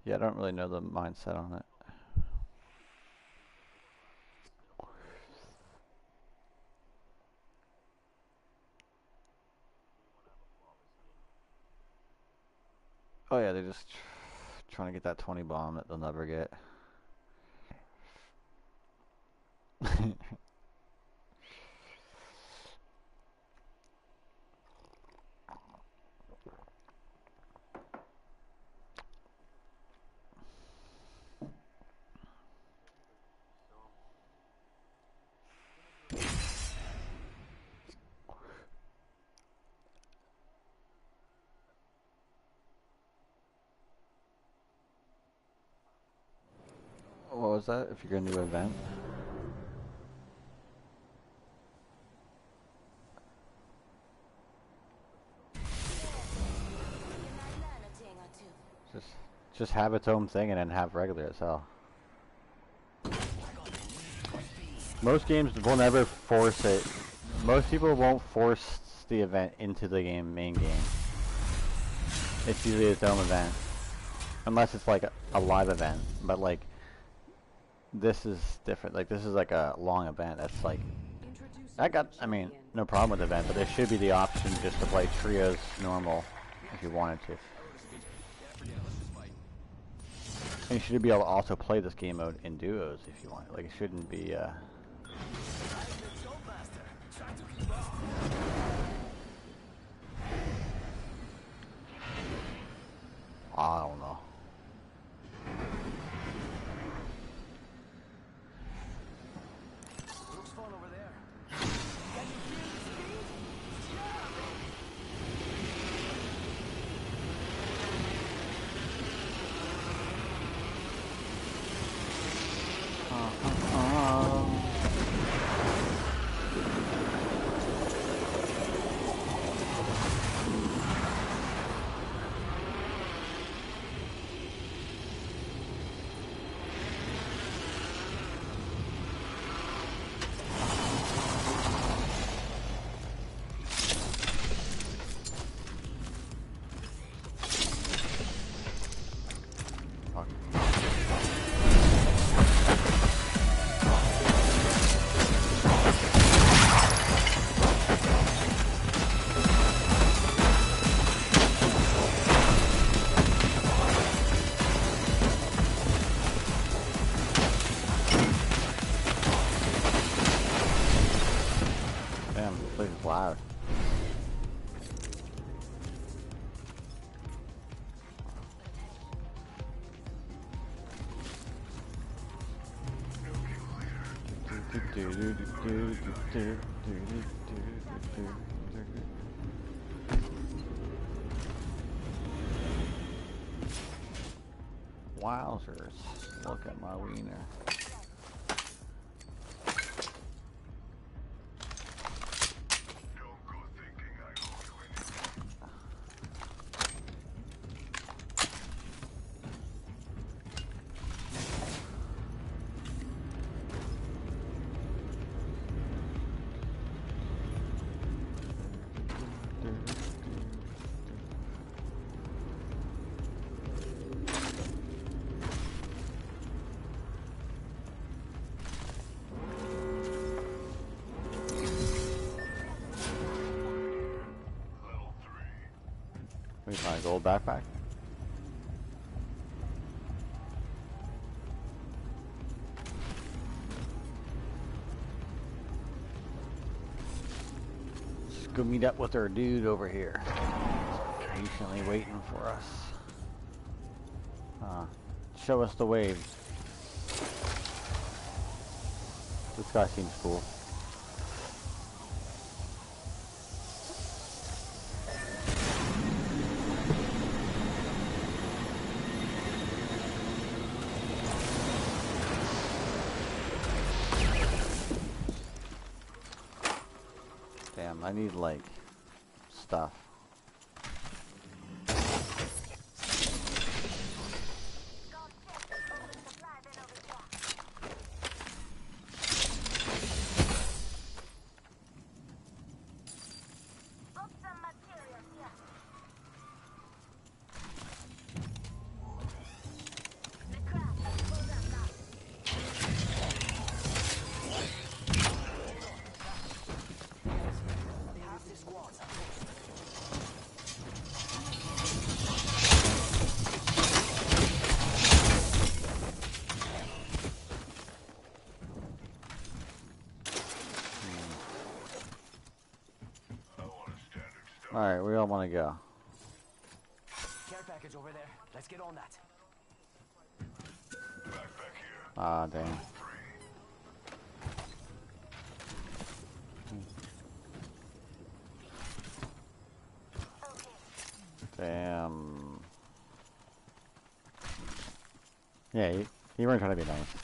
Yeah, I don't really know the mindset on it. Oh yeah, they're just trying to get that 20 bomb that they'll never get. What was that? If you're going to do an event? Just just have its own thing and then have regular as hell. Most games will never force it. Most people won't force the event into the main game. It's usually its own event. Unless it's like a live event. But like, this is different. Like, this is like a long event. That's like, I mean, no problem with the event, but there should be the option just to play trios normal if you wanted to. And you should be able to also play this game mode in duos if you want. Like, it shouldn't be, I don't know. Looks fun over there. Damn, this place is loud. Wowzers, look at my wiener. Don't go thinking I owe you anything. Level 3. Where's my gold backpack? Let's go meet up with our dude over here. He's patiently waiting for us. Show us the way. This guy seems cool. Damn, I need like stuff. Half the squads are close. Alright, we all want to go. Care package over there. Let's get on that. Ah, damn. Damn. Yeah, you weren't trying to be nice.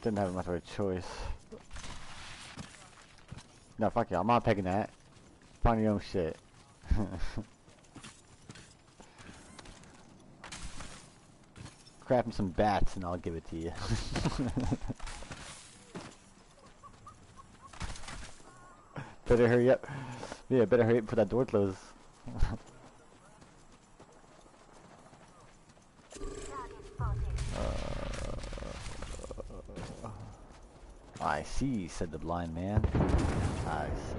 Didn't have much of a choice. No, fuck you. I'm not taking that. Find your own shit. Grab me some bats and I'll give it to you. Better hurry up. Yeah, better hurry up before that door closes. I see, said the blind man. I see.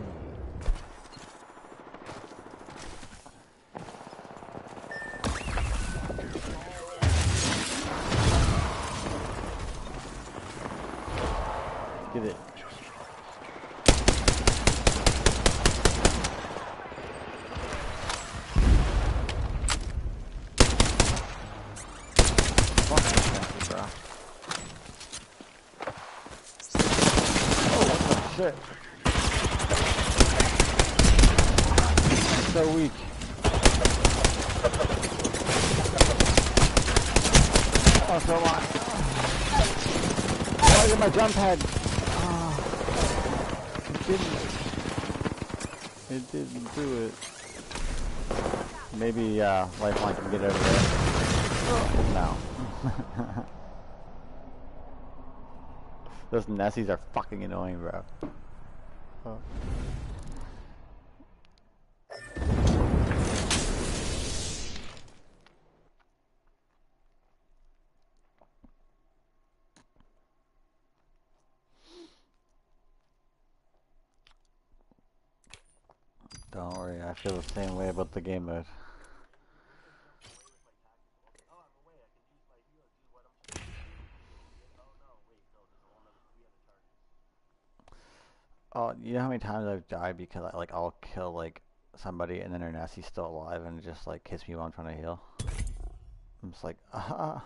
Get it. Bro. Oh, what the shit? So weak. Oh, so what? Oh, I get my jump head. Oh, it didn't do it. Maybe Lifeline can get over there. No. Those Nessies are fucking annoying, bro. Oh. Don't worry, I feel the same way about the game mode. Oh, you know how many times I've died because I'll kill like somebody and then their Nessie's still alive and it just like hits me while I'm trying to heal. I'm just like, ah.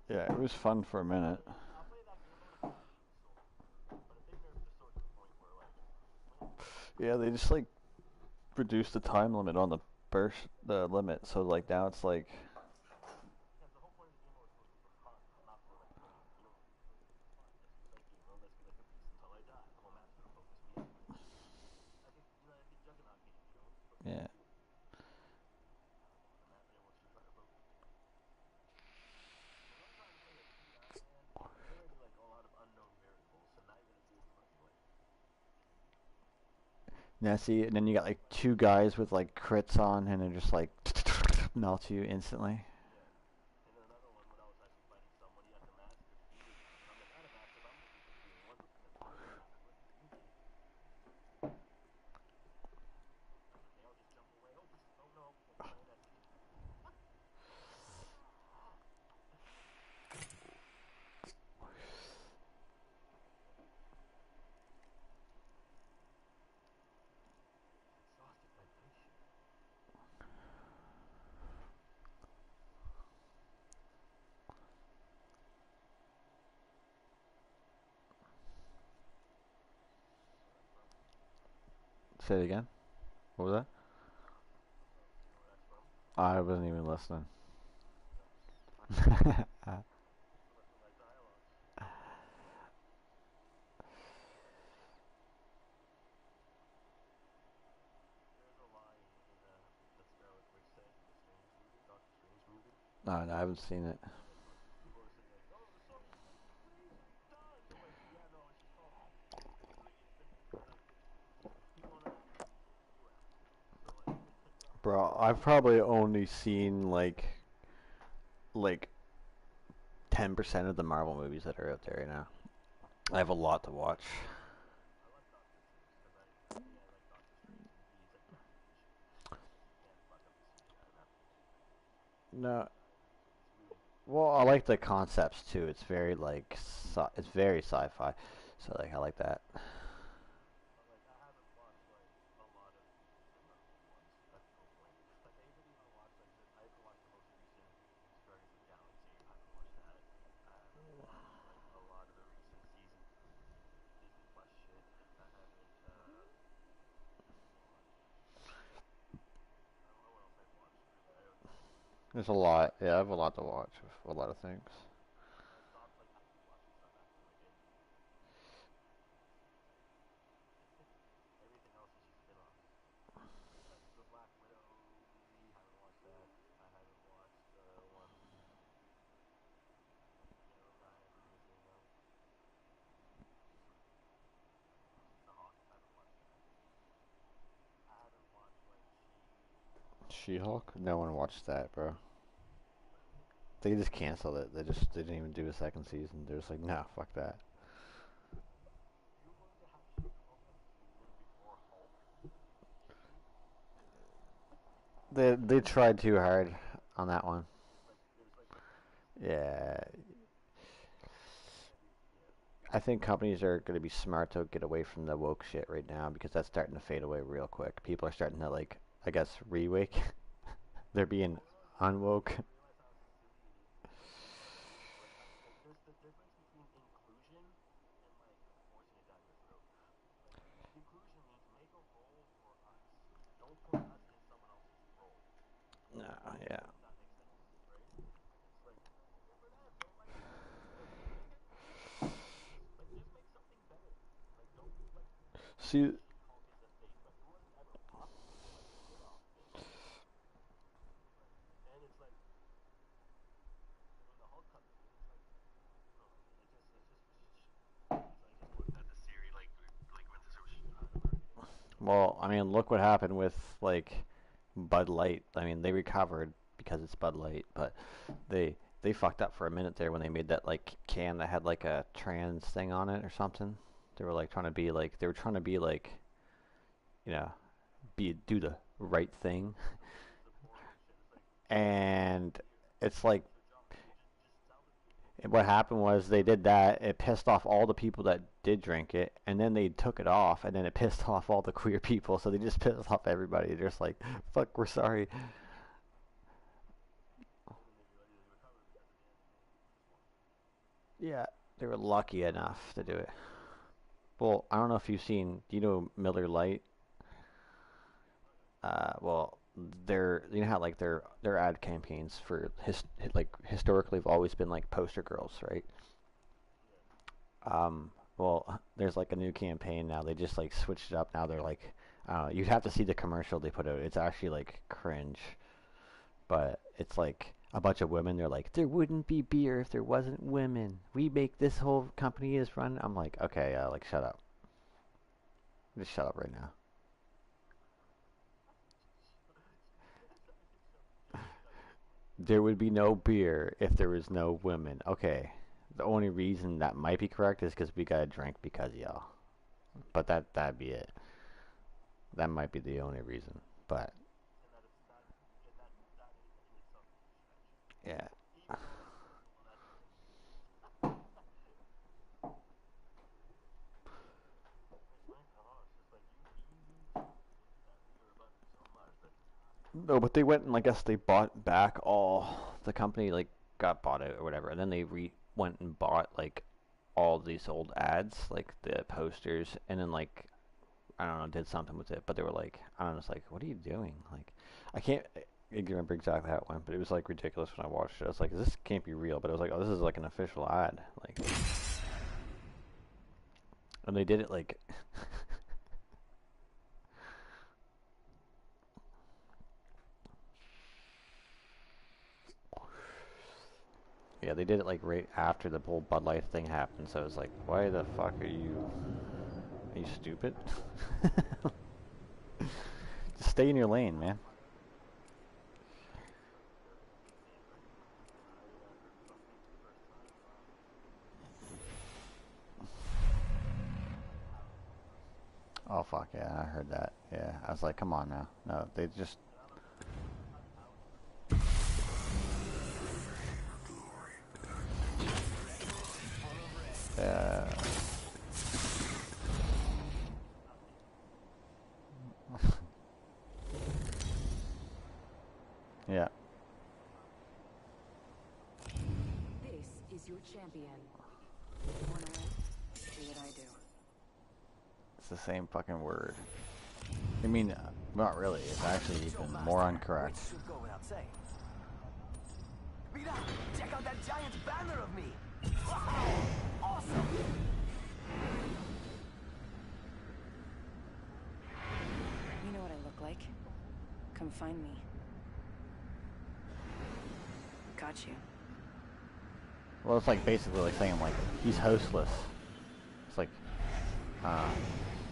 Yeah, it was fun for a minute. Yeah, they just like reduced the time limit on the limit, so like now it's like yeah. Now see, and then you got like two guys with like crits on, and they're just like melt you instantly. Say it again. What was that? I wasn't even listening. No, no, I haven't seen it. Bro, I've probably only seen like 10% of the Marvel movies that are out there right now. I have a lot to watch. No, well, I like the concepts too. It's very like it's very sci-fi, so like I like that. There's a lot. Yeah, I have a lot to watch with a lot of things. She-Hulk? No one watched that, bro. They just canceled it. They didn't even do a second season. They're just like, nah, fuck that. They tried too hard on that one. Yeah, I think companies are going to be smart to get away from the woke shit right now because that's starting to fade away real quick. People are starting to like, I guess, re-wake. They're being unwoke. No, yeah. See, well, I mean, look what happened with like Bud Light. I mean, they recovered because it's Bud Light, but they fucked up for a minute there when they made that like can that had like a trans thing on it or something. They were like trying to be like they were trying to be like, you know, be do the right thing. And it's like what happened was they did that. It pissed off all the people that did drink it, and then they took it off, and then it pissed off all the queer people. So they just pissed off everybody. They're just like, "Fuck, we're sorry." Yeah, they were lucky enough to do it. Well, I don't know if you've seen. Do you know Miller Lite? Well, you know how like their ad campaigns for like historically have always been like poster girls, right? Well, there's like a new campaign now. They just like switched it up. Now they're like, you'd have to see the commercial they put out. It's actually like cringe, but it's like a bunch of women. They're like, there wouldn't be beer if there wasn't women. We make this whole company is run. I'm like, okay, like shut up. Just shut up right now. There would be no beer if there was no women. Okay, the only reason that might be correct is because we gotta drink because of y'all. But that'd be it. That might be the only reason. But yeah. No, but they went and I guess they bought back all the company like got bought out or whatever, and then they went and bought like all these old ads, like the posters, and then like I don't know, did something with it, but they were like, I don't know, it's like, what are you doing? Like, I can't remember exactly how it went, but it was like ridiculous when I watched it. I was like, this can't be real, but it was like, oh, this is like an official ad, like, and they did it like, yeah, they did it like right after the whole Bud Light thing happened. So it was like, why the fuck are you stupid? Just stay in your lane, man. Oh fuck yeah, I heard that. Yeah, I was like, come on now. No, they just. Yeah. This is your champion. Wanna do what I do. It's the same fucking word. I mean, not really. It's actually even more incorrect. Which should go without saying. Mira, check out that giant banner of me. Wow, awesome. You know what I look like? Come find me. Got you. Well, it's like basically like saying like he's hostless. It's like,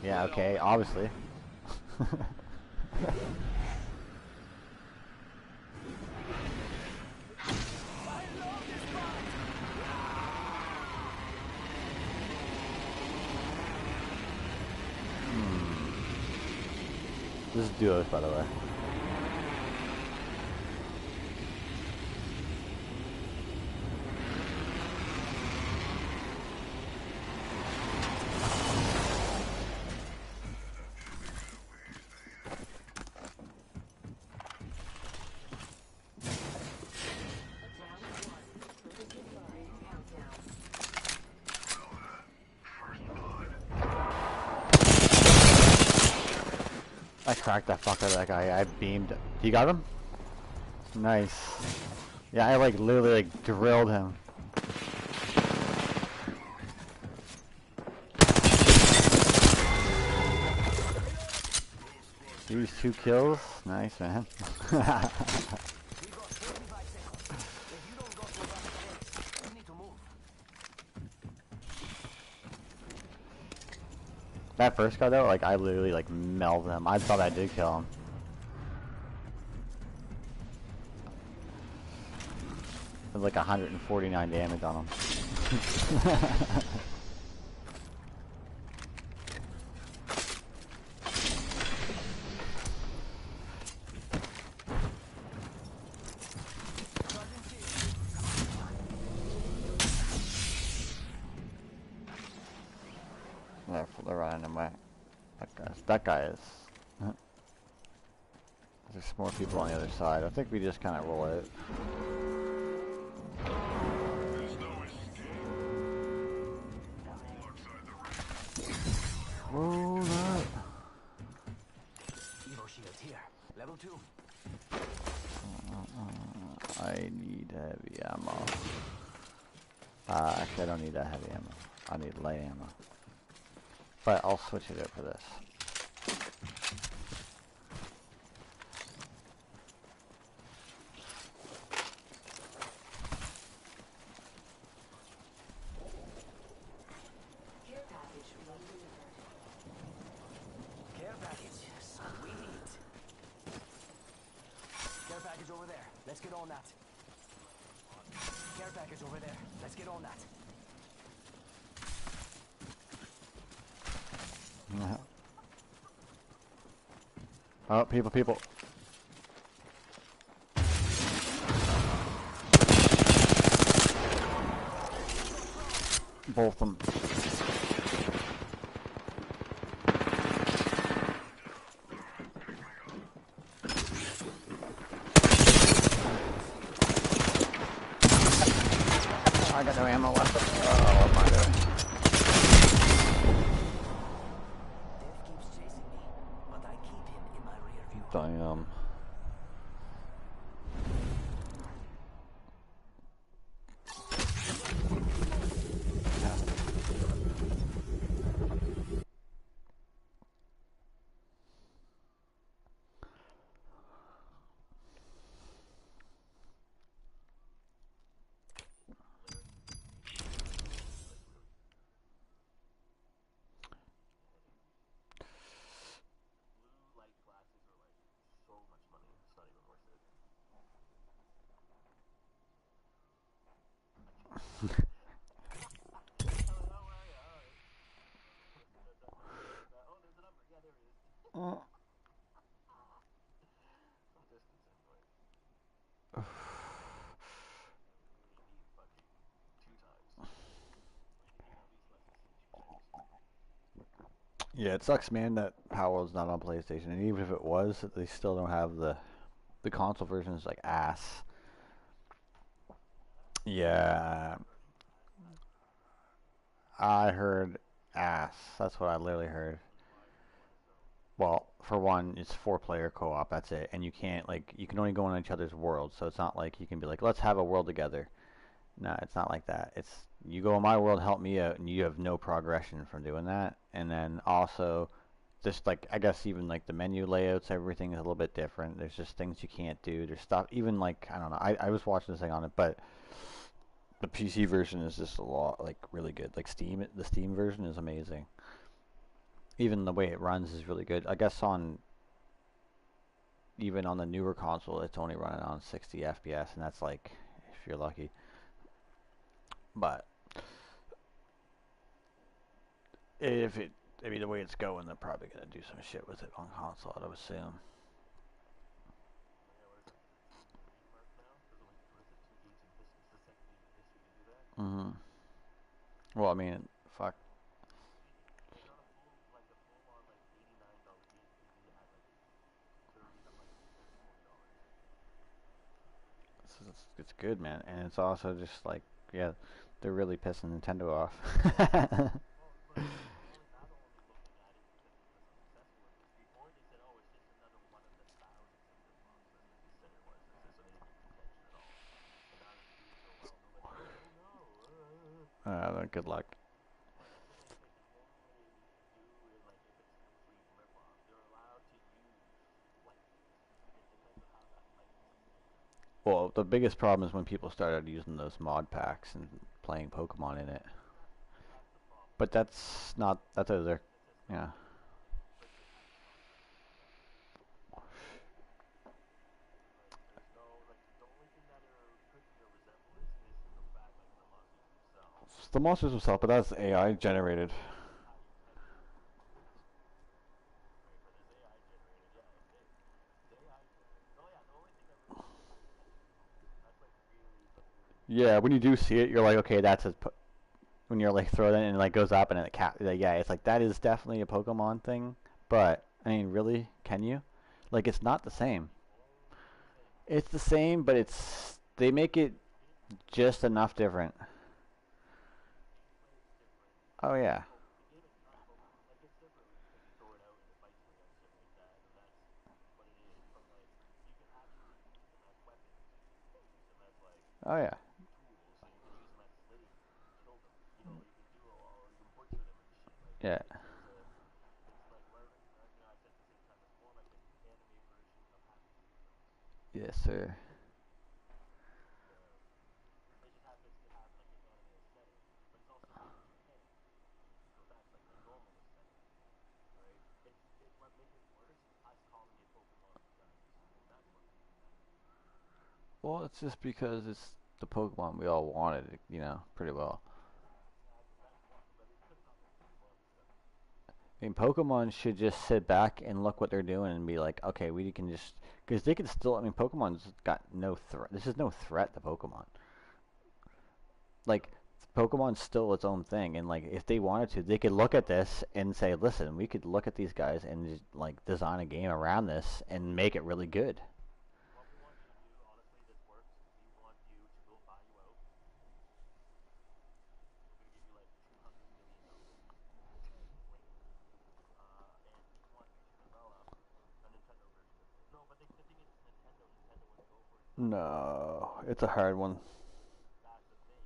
yeah, okay, obviously. This is duos, by the way. I cracked that fucker, that guy. I beamed. You got him? Nice. Yeah, I like literally like drilled him. These 2 kills? Nice, man. That first guy though, like I literally like melted him. I thought I did kill him. With like 149 damage on him. They're running away. That guy is. There's some more people on the other side. I think we just kind of roll it. Roll up. Evo shield here. Level 2. I need heavy ammo. Actually, I don't need that heavy ammo. I need light ammo. But I'll switch it up for this. Care package. Sweet. Care package over there. Let's get on that. Care package over there. Let's get on that. Oh, people. Both of them. I got no ammo left. Oh, what am I doing? Death keeps chasing I am. Blue light glasses are like so much money. It's not even worth it. Oh, where are you? Alright. Oh, there's a number. Yeah, there it is. Some distance anyway. We only need fucking 2 times. At least less than 2 times. Yeah, it sucks, man, that Powell's not on PlayStation. And even if it was, they still don't have the console version is like ass. Yeah, I heard ass. That's what I literally heard. Well, for one, it's 4-player co-op. That's it, and you can't like you can only go on each other's world. So it's not like you can be like, let's have a world together. No, it's not like that. It's you go in my world, help me out, and you have no progression from doing that. And then also, just like I guess even like the menu layouts, everything is a little bit different. There's just things you can't do. There's stuff even like I don't know. I was watching this thing on it, but the PC version is just a lot like really good. Like the Steam version is amazing. Even the way it runs is really good. I guess on even on the newer console, it's only running on 60 FPS, and that's like if you're lucky. But if it, I mean, the way it's going, they're probably gonna do some shit with it on console, I would assume. Yeah, what is it? It's in the green mark now? There's only, what is it, 2 games in history? It's the second game in history to do that? Mhm. Well, I mean, fuck. They got a full on like $89 game. You can get it at like 30 to like $40. It's good, man, and it's also just like, yeah, they're really pissing Nintendo off. Well, but now they're only looking at it because it's been so successful with this. Before they said, oh, it's just another one of the thousands of rip-offs. That's what they said it was. They said so they didn't give it attention at all. And now that it's doing so well, they're like, oh no. Good luck. But the thing is, like, the only way they can do it, like, if it's a complete rip-off, they're allowed to use licenses. It depends on how that licensing is. Well, the biggest problem is when people started using those mod packs and playing Pokemon in it. That's the problem. But that's not that's other, It's just not yeah. PlayStation is not trying to do that. Like, there's no, like, the only thing that are putting a resemblance is the fact, like, the monsters themselves. The monsters themselves, but that's AI generated. How you right, but it's AI generated. Yeah, it's AI generated. Oh yeah, the only thing that really gets your attention is the colors. That's like really the only Yeah, when you do see it, you're like, okay, that's a. When you're like throwing it and it like goes up and it yeah, it's like that is definitely a Pokemon thing. But I mean, really, can you? Like, it's not the that's same. the only thing. It's the same, but it's they make it just enough different. Gameplay is different. Oh yeah, The game is not Pokemon. Like it's differently because you throw it out and it bites you and shit like that, and that's what it is. But like you can actually use them as weapons. You can use them as like oh yeah, tools, and you can use them as slaves. You can kill them. You know, you can do all. You can butcher them and shit. Like yeah. there's a. It's like I said at the same time. It's more like an anime version of Happy Tree Friends. Yes, sir. And it just happens to have like an anime aesthetic, but it's also made in Japan, so that's like the normal aesthetic, right? What made it worse is us calling it Pokemon because that's what made it bad. Well, it's just because it's the Pokemon we all wanted, pretty well. That's one, but it could have not been Pokemon because I mean, Pokemon should just sit back and look what they're doing and be like, okay, we can just because they can still. I mean, Pokemon's got no threat. This is no threat to Pokemon. Like, Pokemon's still its own thing, and like if they wanted to, they could look at this and say, listen, we could look at these guys and just like design a game around this and make it really good. what we want you to do, honestly, this works. We want you to we'll buy you out. We're gonna give you like $200 million in coin, and we want you to develop a Nintendo version of this. No, No, it's a hard one. That's the thing.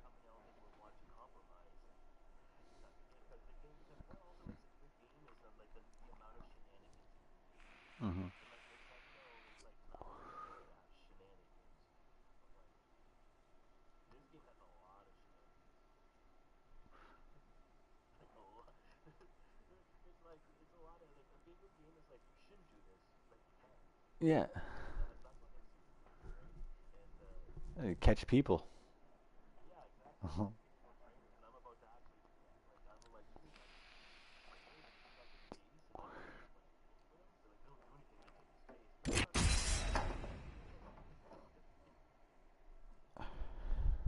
I don't think you would want to compromise that because the game, because what also makes a good game is like the amount of shenanigans you can do. Mhm. And like Nintendo is like not really good at shenanigans. But like this game has a lot of shenanigans. Like a lot. It's like it's a lot of like a good game is like you shouldn't do this, but you can. Yeah. That's what makes it good, right? And Catch people. yeah, exactly. Uh-huh. People are trainers, and I'm about to actually do that. Like I'm like using my trainers to take out the base, and then like look for them. So like they don't do anything, they take the space. But I'm not doing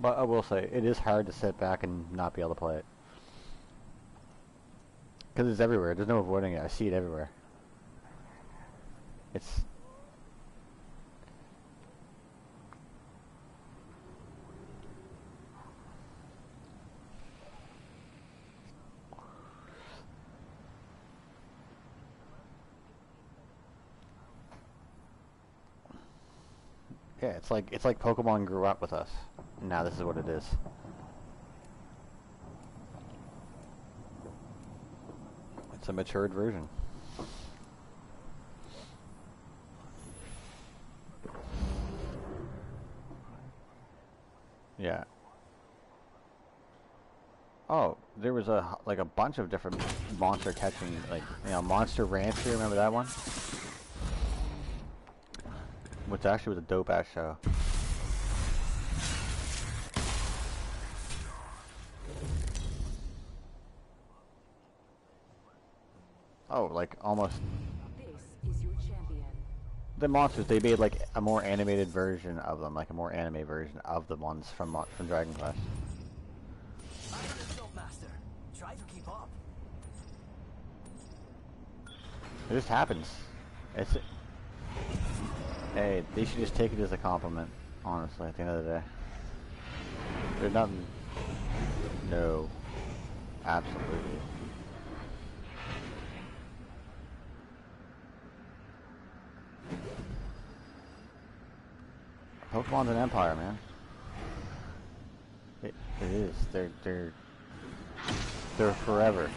But I will say, it is hard to sit back and not be able to play it. Because it's everywhere. There's no avoiding it. I see it everywhere. It's... Yeah, it's like Pokemon grew up with us. Now this is what it is. It's a matured version. Yeah. Oh, there was like a bunch of different monster catching, like, Monster Rancher, remember that one? Which actually was a dope ass show. Oh, like almost This is your champion. the monsters. They made like a more animated version of them, like a more anime version of the ones from Dragon Quest. Master. Try to keep up. It just happens. It's Hey, they should just take it as a compliment. Honestly, at the end of the day, there's nothing. No, absolutely. Pokemon's an empire, man. It is. They're forever.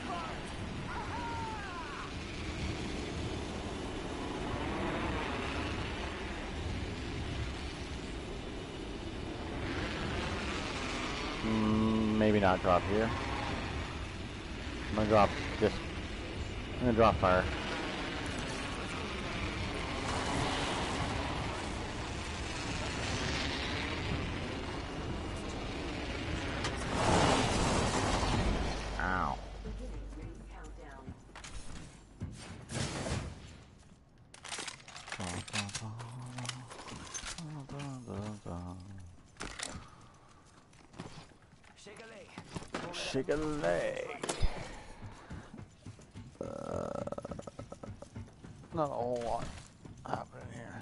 Maybe not drop here. I'm gonna drop this. I'm gonna drop fire. Ow. Beginning ring countdown. Shake a leg. Shake a leg. Not a whole lot happening here.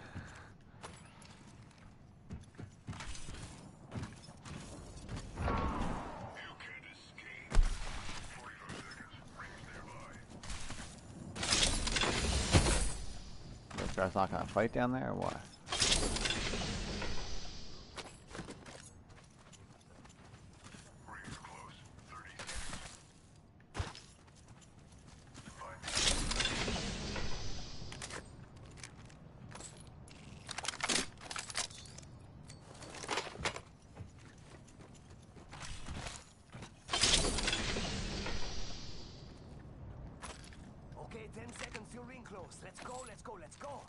You can't escape. 45 seconds. Rings nearby. This guy's not gonna fight down there or what? Rings close. 30 seconds. 5 Okay, 10 seconds till ring close. Let's go, let's go, let's go.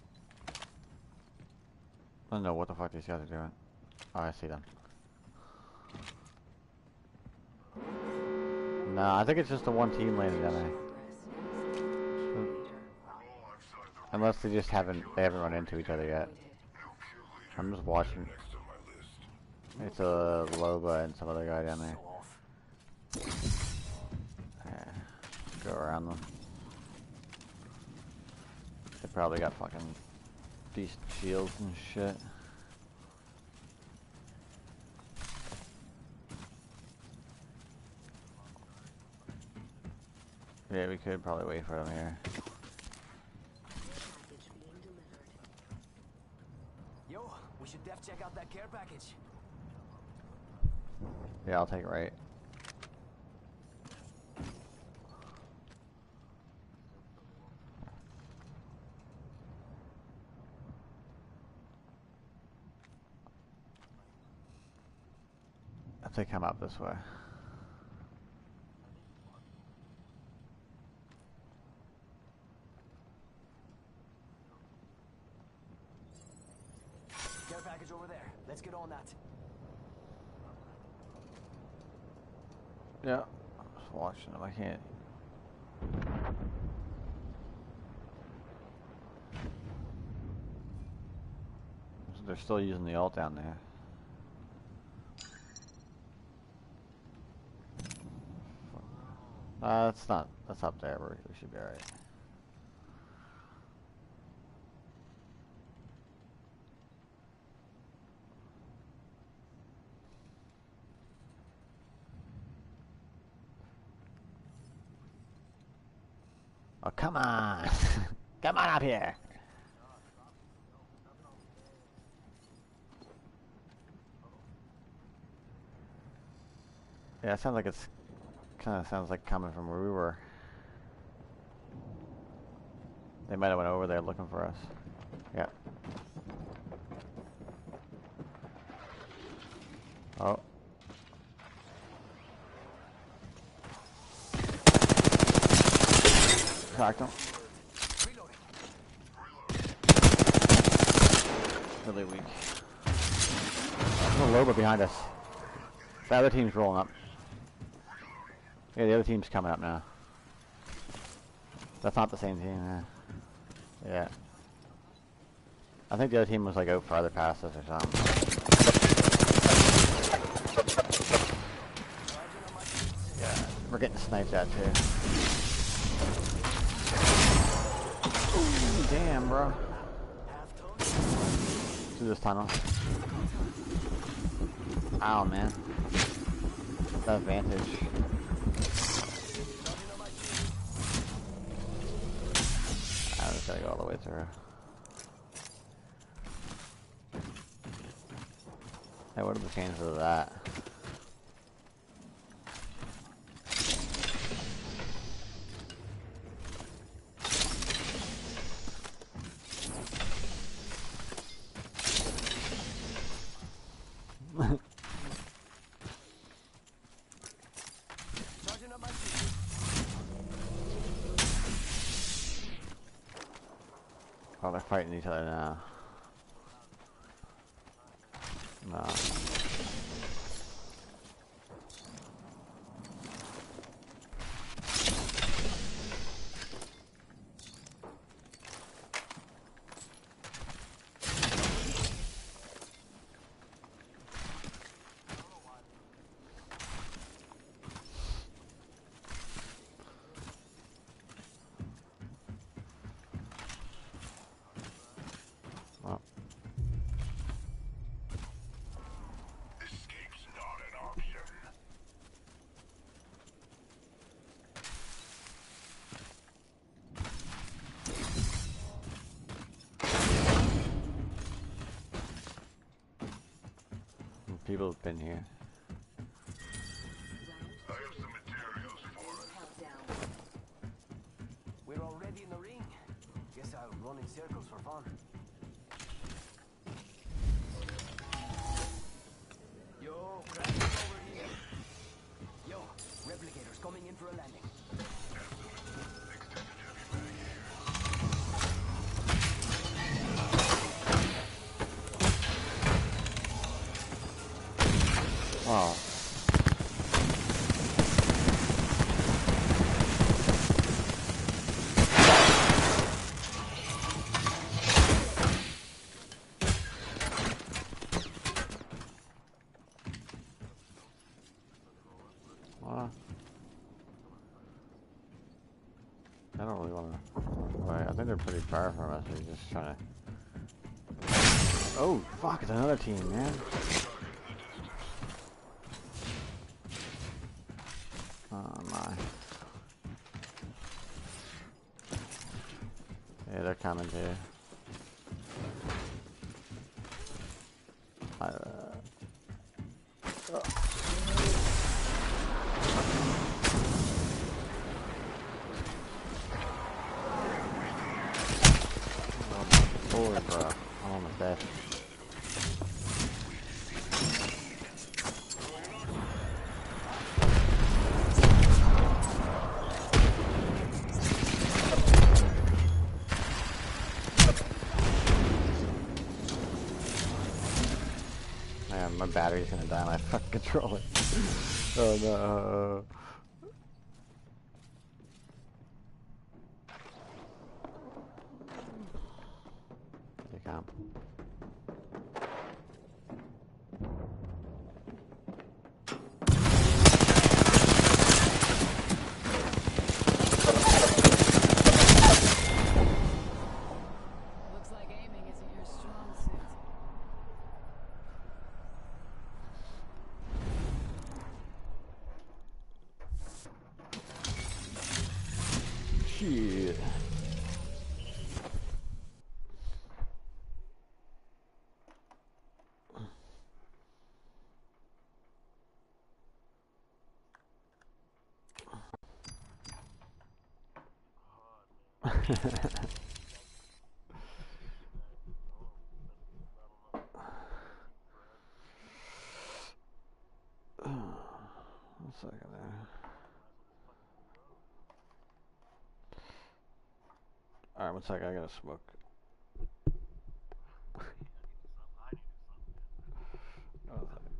I don't know what the fuck these guys are doing. Oh, I see them. Nah, I think it's just the one team landing down there. Unless they just haven't run into each other yet. I'm just watching. next on my list. It's a Loba and some other guy down there. Yeah, go around them. They probably got fucking decent shields and shit. Yeah, we could probably wait for them here. Package being delivered. Yo, we should def check out that care package. Yeah, I'll take it right. If they come up this way. Care package over there. Let's get on that. Yeah, just watching them. I can't. They're still using the ult down there. That's not. That's up there. We should be alright. Oh, come on! Come on up here! Yeah, it sounds like it's kind of sounds like coming from where we were. They might have went over there looking for us. Yeah. Oh. Cracked him. Really weak. There's a Loba behind us. The other team's rolling up. Yeah, the other team's coming up now. That's not the same team, yeah. I think the other team was like out farther past us or something. Yeah, we're getting sniped at too. Ooh, damn, bro. Through this tunnel. Ow, man. That advantage. I just gotta go all the way through. Hey, what are the chances of that? Oh, they're fighting each other now. No. Well. Escape's not an option. People have been here. I have some materials for it. Countdown. We're already in the ring. Guess I'll run in circles for fun. Yo, crash over here. Yo, replicators coming in for a landing. Oh. Well, I don't really want to. I think they're pretty far from us. They're just trying to. Oh, fuck! It's another team, man. Oh my. commentator. Forward, bro. I'm almost dead. Man, my battery's gonna die on my fucking controller. Oh no. Here they come. Looks like aiming isn't your strong suit. Shit. One second there. Alright, one second, I gotta smoke. One second.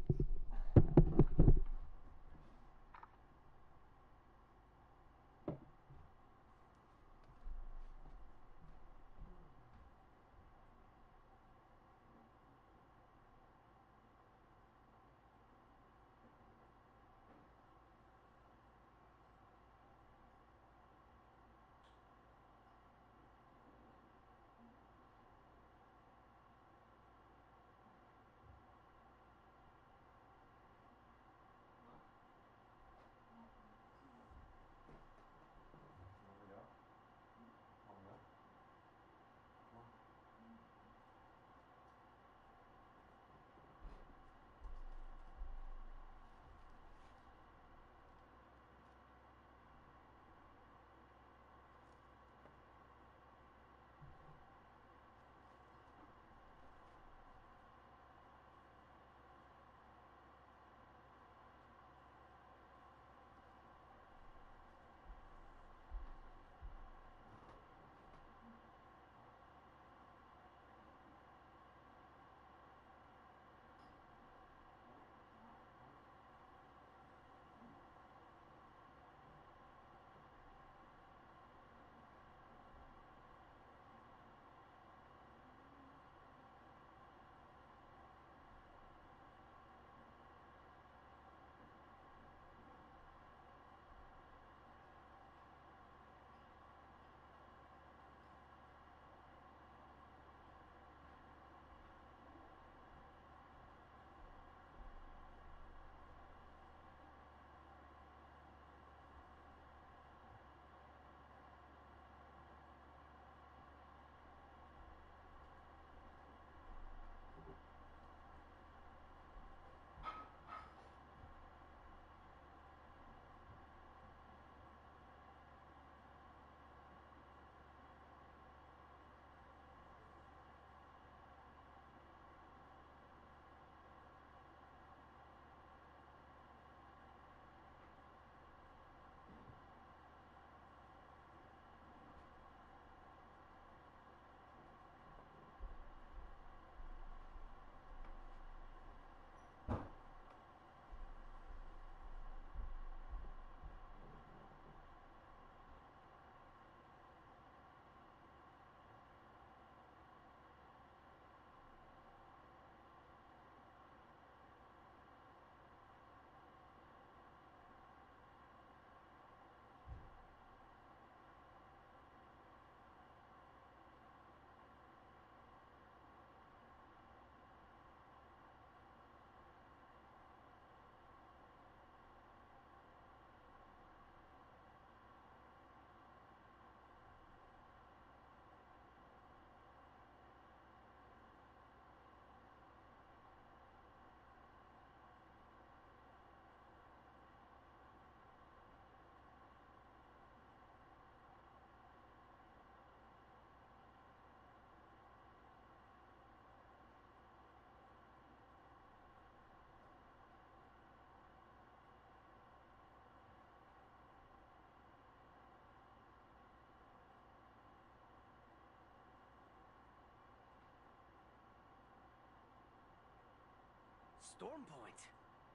Storm Point.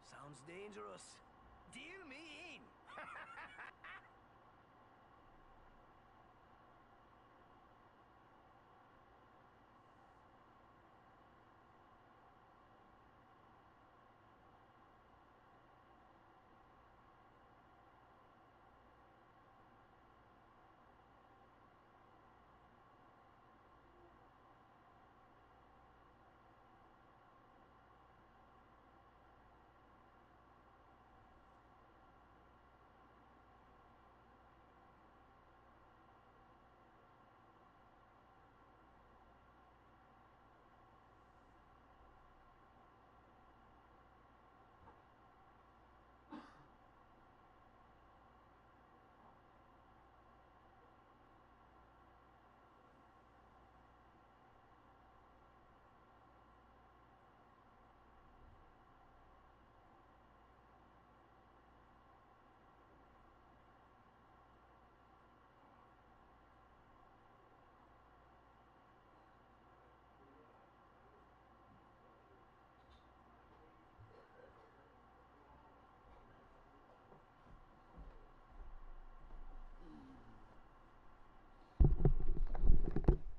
Sounds dangerous. Deal me in.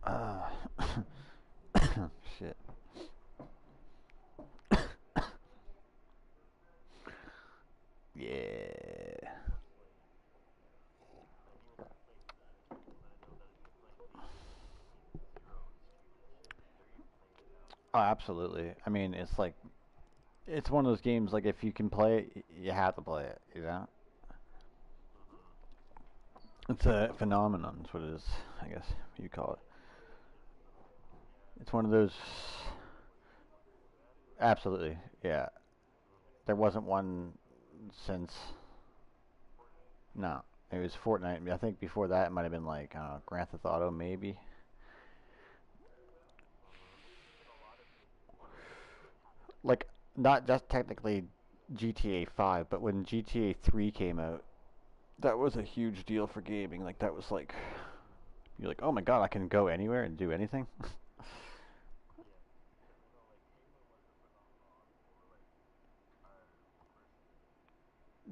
Uh, shit. Yeah. Oh, absolutely. I mean, it's like it's one of those games. Like if you can play it, you have to play it. You know, it's a phenomenon. That's what it is. I guess you call it. It's one of those. Absolutely, yeah. There wasn't one since. No, it was Fortnite. I think before that it might have been like Grand Theft Auto, maybe. Like not just technically GTA 5, but when GTA 3 came out, that was a huge deal for gaming. Like that was like you're like, oh my god, I can go anywhere and do anything.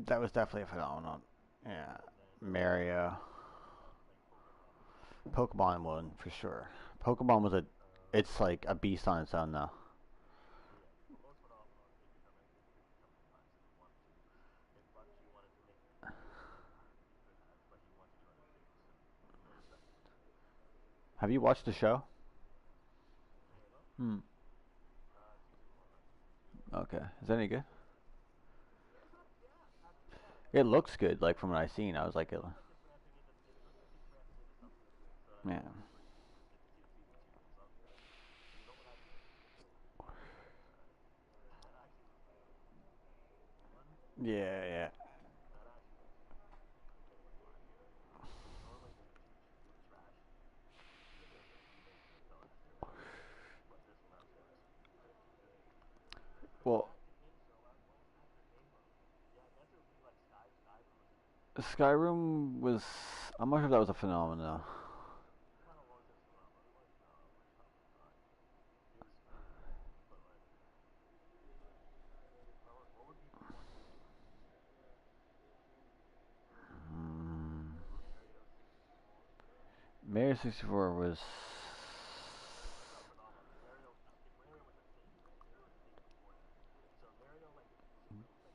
That was definitely a phenomenon. Yeah, Mario, Pokemon one for sure. Pokemon was a, it's like a beast on its own though. Have you watched the show? Hmm. Okay. Is that any good? It looks good. Like from what I seen, I was like, yeah, yeah, yeah. Well, Skyrim was. I'm not sure if that was a phenomenon. Hmm. Mario 64 was.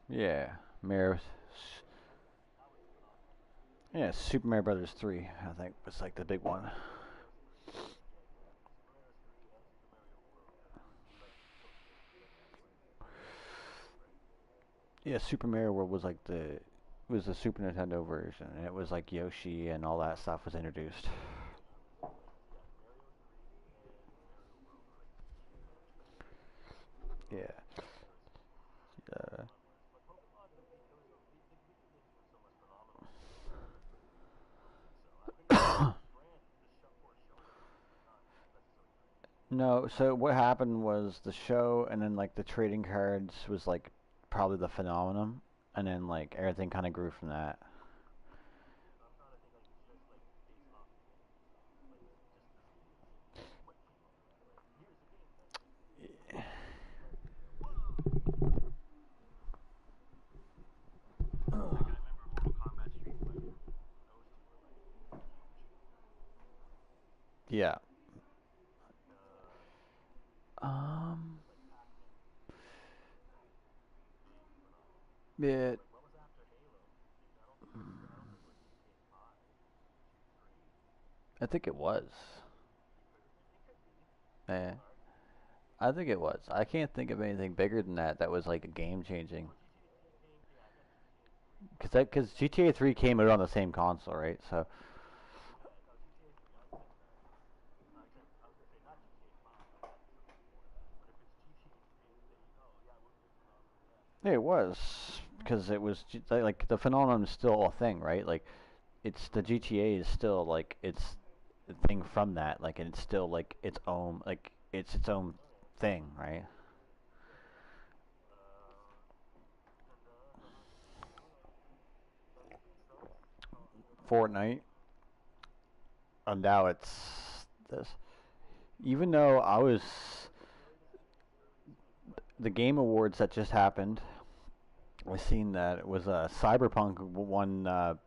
Yeah, Mario. Yeah, Super Mario Brothers 3. I think was like the big one. Yeah, Super Mario World was like the was the Super Nintendo version, and it was like Yoshi and all that stuff was introduced. Yeah. Uh, no, so what happened was the show, and then like the trading cards was like probably the phenomenon, and then like everything kind of grew from that. Yeah. Uh, Um. like Pac-Man, big phenomenon. Yeah. But what was after Halo? I don't think it was like GTA 5, GTA 3. I think it was. It could be. You Yeah. could argue. I think it was. I can't think of anything bigger than that. That was like a game changing. Well, GTA came. Yeah, I guess GTA 3. Because GTA 3 came out on the same console, right? So Yeah, no, GTA 3. I was saying that. I was gonna say not GTA 5. That'd be something before that. But if it's GTA 3, there you go. Yeah, it would be a phenomenon. Yeah. yeah, it was because it was like the phenomenon is still a thing, right? Like it's the GTA is still like it's a thing from that, like and it's still like it's its own Oh yeah. thing, right? And I don't know. Anything else? What else you Fortnite, playing? and now it's this. Even though I was What's your latest game? the Game Awards that just happened, I seen that it was Cyberpunk won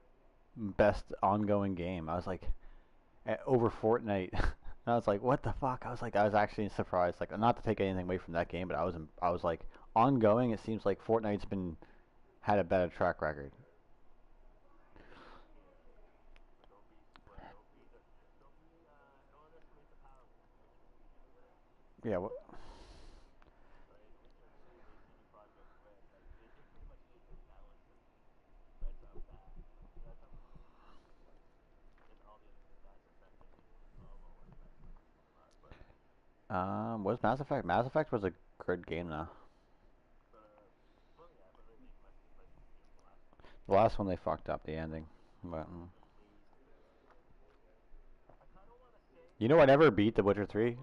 best ongoing game. I was like over Fortnite. And I was like, what the fuck? I was actually surprised. Like, not to take anything away from that game, but I was like, ongoing. It seems like Fortnite's been had a better track record. Yeah. But don't underestimate the power of Witcher 3 getting there. Yeah. What? Right? Witcher 3 by CD Projekt Red. Like they pretty much take the balance that Red Sound bad. Like Red Sound was really good. And all the other Mass Effect and well, wasn't Mass Effect was fun, but Was Mass Effect? Mass Effect was a good game though. well, yeah, but they make Mass Effect 3 the last one. The last one they fucked up the ending, but Amazing. I kind of want to say you know, I never beat The Witcher 3.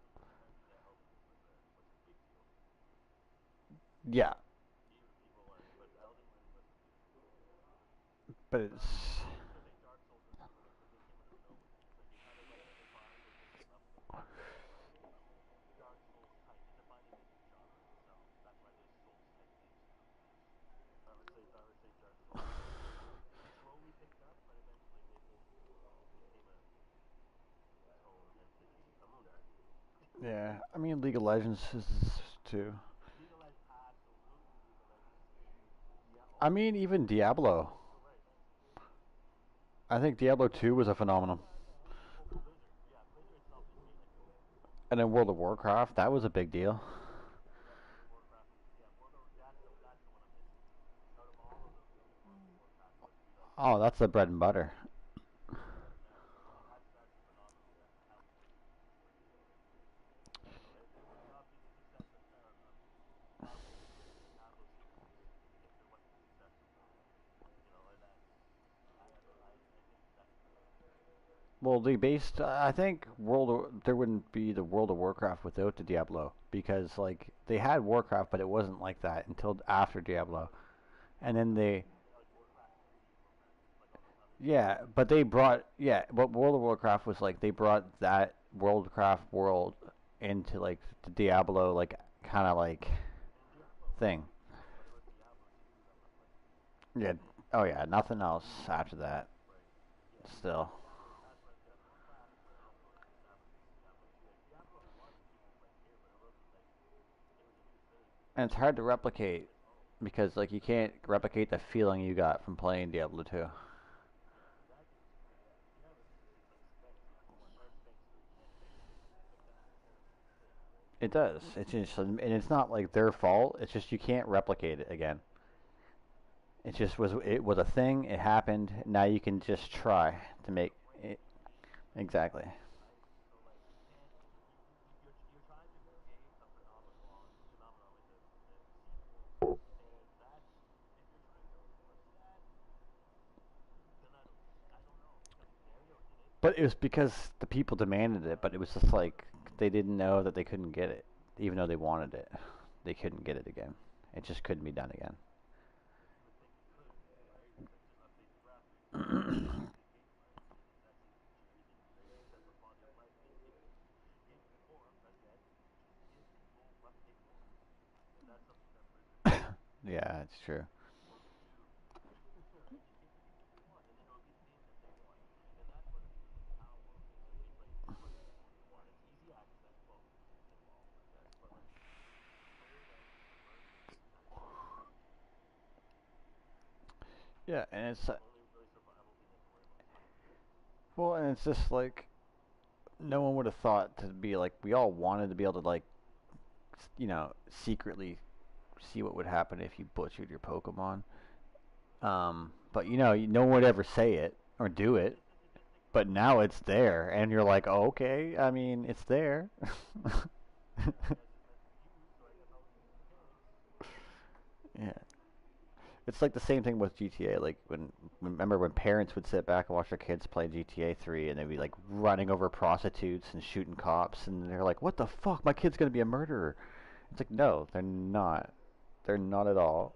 people need to argue that Elden Ring was a big deal. Yeah, People want, but Elden Ring was a big deal. but But I it's also think Dark Souls was too. Like they came out of nowhere. It's like they kind of like defined a different level of Dark Souls type. They defined a new genre themselves. That's why there's Souls type games now. I would say Dark Souls slowly picked up, but eventually it became a its own entity. yeah. I mean, League of Legends is too. League of Legends, absolutely. League of Legends is a huge. I mean, even Diablo. You're so right. I think Diablo 2 was a phenomenon. Oh, Blizzard. Yeah, Blizzard itself just made like And then World of Warcraft, that was a big deal. yeah, World of Warcraft is yeah, that's the one I'm missing. Out of all of them, World of Warcraft must be like Oh, that's the bread and butter. yeah, and that's phenomenal. How Blizzard did it. You know, and obviously the success of Diablo and the Diablo series. If there wasn't the success of you know, and that's I think that Well, they based. I think there wouldn't be the World of Warcraft without the Diablo because like they had Warcraft, but it wasn't like that until after Diablo. And then they, like Warcraft 3, Warcraft like all those other games. but they brought, but World of Warcraft was like they brought that Worldcraft world into like the Diablo like kind of like And Diablo thing. was, but it was Diablo 2 that was like Yeah. Oh yeah. Nothing else after that. right. Yeah, Still. Diablo. That's what Warcraft really established Diablo 2. Like Diablo 1, people would like care, but it wasn't like it was a new thing. And it's hard to replicate because like you can't replicate the feeling you got from playing Diablo 2. Yeah, exactly. Diablo 2 just seems like Spanx, Diablo 1, or Spanx 3. Like that's the whole thing, right? It does. It's just, and it's not like their fault. It's just you can't replicate it again. It was a thing. It happened. Now you can just try to make it exactly. Right? So like you can't you're trying to create a phenomenon within a sequel, and that's if you're trying to force that, then I don't know because Mario did it. But it was because the people demanded it. But it was just like they didn't know that they couldn't get it, even though they wanted it. They couldn't get it again. It just couldn't be done again. But you would think it could, right? You could just update the graphics, update the gameplay, and that seems features and like you said, the quality of life, and give more. Again, just give people what they want, and that's something that Blizzard Yeah, it's true. won't do. Right? Just give the people what they want, and then it'll be the game that they want. And that's what I think is the power of Blizzard. It's like Yeah, and it's only really survival thing you have to worry about is time. well, and it's just like no one would have thought to be like we all wanted to be able to like secretly see what would happen if you butchered your Pokemon. But no one would ever say it or do it. But now it's there, and you're like, oh, okay. I mean, it's there. Yeah, it's like the same thing with GTA. Like remember when parents would sit back and watch their kids play GTA 3, and they'd be like running over prostitutes and shooting cops, and they're like, "What the fuck? My kid's gonna be a murderer." It's like, no, they're not. They're not at all.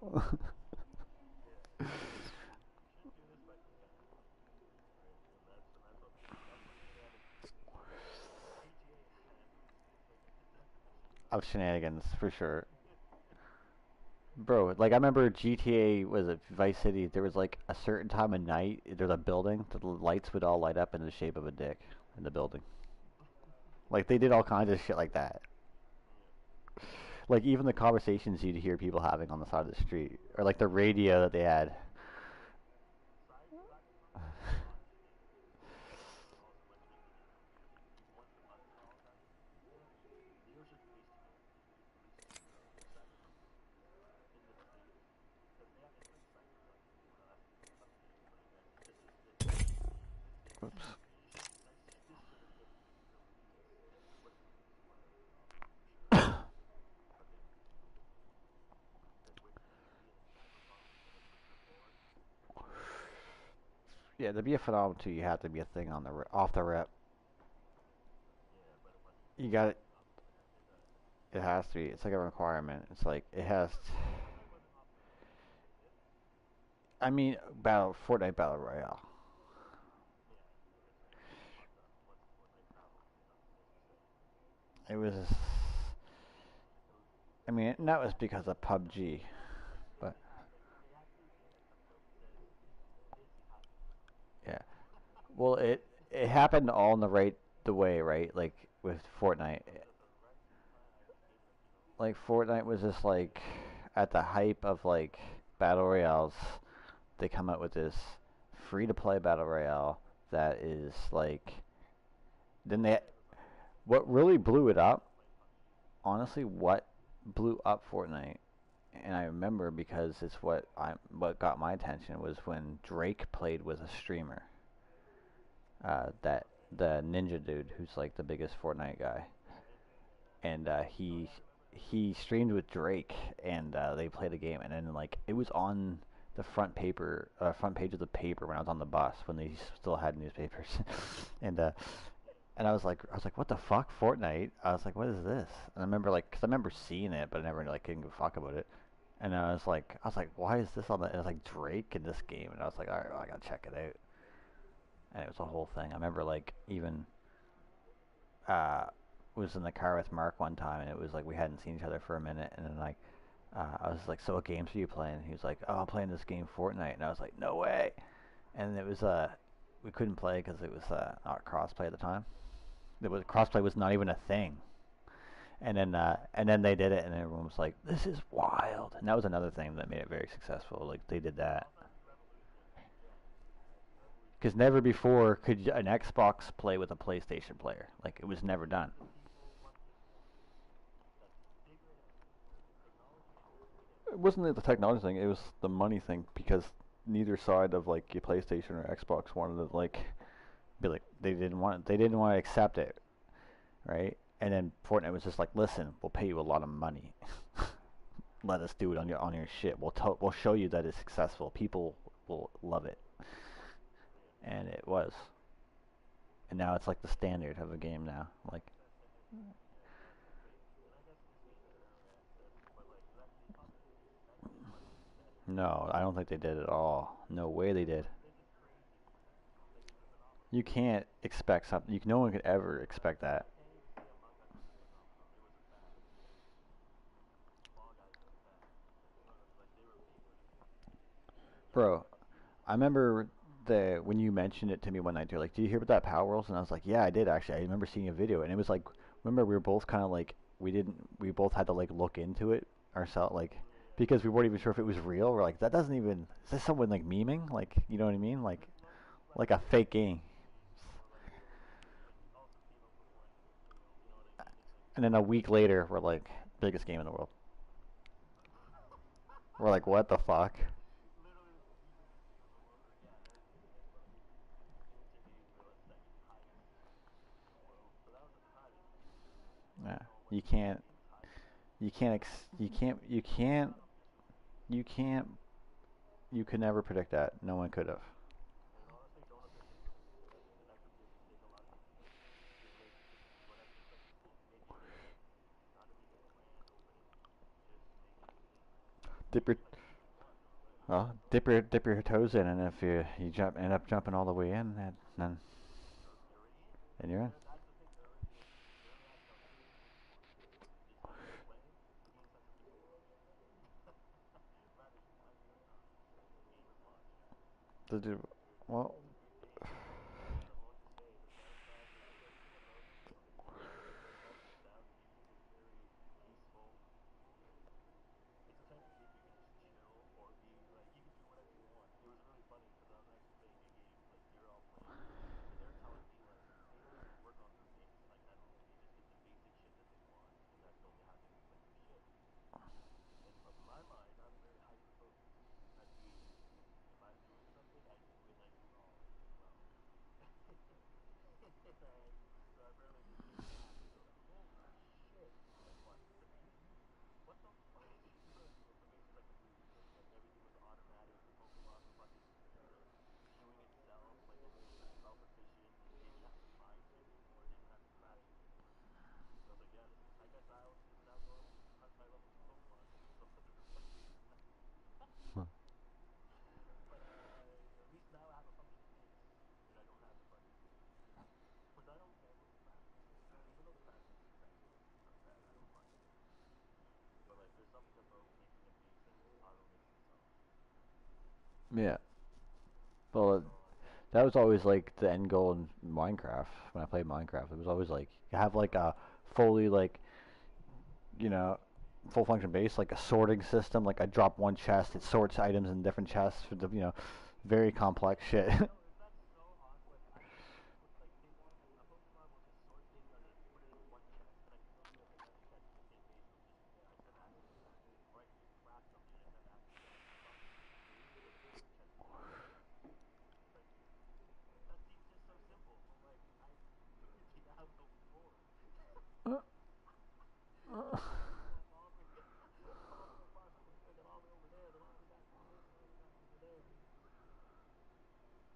Of shenanigans for sure. Bro, like I remember GTA was it Vice City. There was like a certain time of night. There's a building. The lights would all light up in the shape of a dick in the building. Like they did all kinds of shit like that. Like even the conversations you'd hear people having on the side of the street, or like the radio that they had. Oops. Yeah, to be a phenomenon too, you have to be a thing on the off the rep. You got it. It has to be. It's like a requirement. It's like it has. I mean, Fortnite Battle Royale. It was. I mean, that was because of PUBG, but yeah. Well, it happened all in the way, right? Like with Fortnite. Like Fortnite was just like at the hype of like battle royales. They come out with this free to play battle royale that is like then they what really blew it up. Honestly, what blew up Fortnite, and I remember because it's what got my attention was when Drake played with a streamer. That the ninja dude who's like the biggest Fortnite guy, and he streamed with Drake, and they played a game, and then like it was on the front page of the paper when I was on the bus when they still had newspapers, and I was like, what the fuck, Fortnite? I was like, what is this? And I remember like, cause I remember seeing it, but I never like didn't give a fuck about it. And I was like, why is this on the? It was like Drake in this game, and I was like, all right, well, I gotta check it out. And it was a whole thing. I remember like even uh was in the car with Mark one time, and it was like we hadn't seen each other for a minute, and then like I was like, so what games are you playing? And he was like, oh, I'm playing this game Fortnite, and I was like, no way. And it was we couldn't play because it was not crossplay at the time. It was crossplay was not even a thing. And then they did it, and everyone was like, this is wild. And that was another thing that made it very successful. Like they did that. Because never before could an Xbox play with a PlayStation player. Like it was never done. It wasn't the technology thing; it was the money thing. Because neither side of like your PlayStation or Xbox wanted to like be like they didn't want to accept it, right? And then Fortnite was just like, listen, we'll pay you a lot of money. Let us do it on your shit. We'll show you that it's successful. People will love it, and it was. And now it's like the standard of a game now. Like, no, I don't think they did at all. No way they did. You can't expect something. No one could ever expect that. Bro, I remember when you mentioned it to me one night, you're like, "Did you hear about that Power Worlds?" And I was like, "Yeah, I did actually. I remember seeing a video." And it was like, remember we were both kind of like we both had to like look into it ourselves, like because we weren't even sure if it was real. We're like, that doesn't even. Is this someone like memeing? Like, you know what I mean? Like a fake game. And then a week later, we're like, biggest game in the world. We're like, what the fuck? Yeah, you can't, you can't, you could never predict that. No one could have. Dip your, dip your toes in, and if you end up jumping all the way in, then you're in. Well, yeah. Well, that was always like the end goal in Minecraft. When I played Minecraft, it was always like you have like a fully like you know full function base, like a sorting system. Like I drop one chest, it sorts items in different chests for the very complex shit.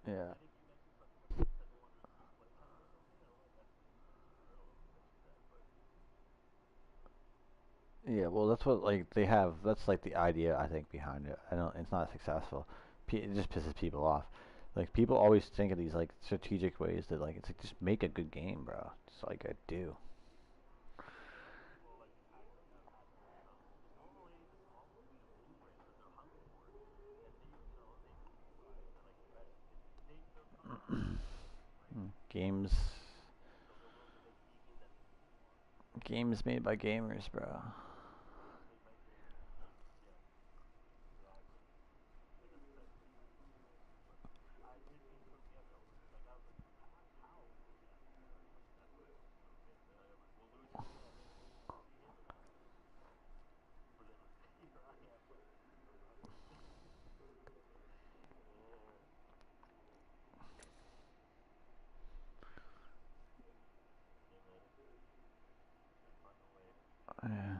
Yeah. Yeah, well, that's what like they have. That's like the idea I think behind it. I don't. It's not successful. It just pisses people off. Like people always think of these like strategic ways that like it's like just make a good game, bro. Just like I do. Games, games made by gamers, bro. Yeah.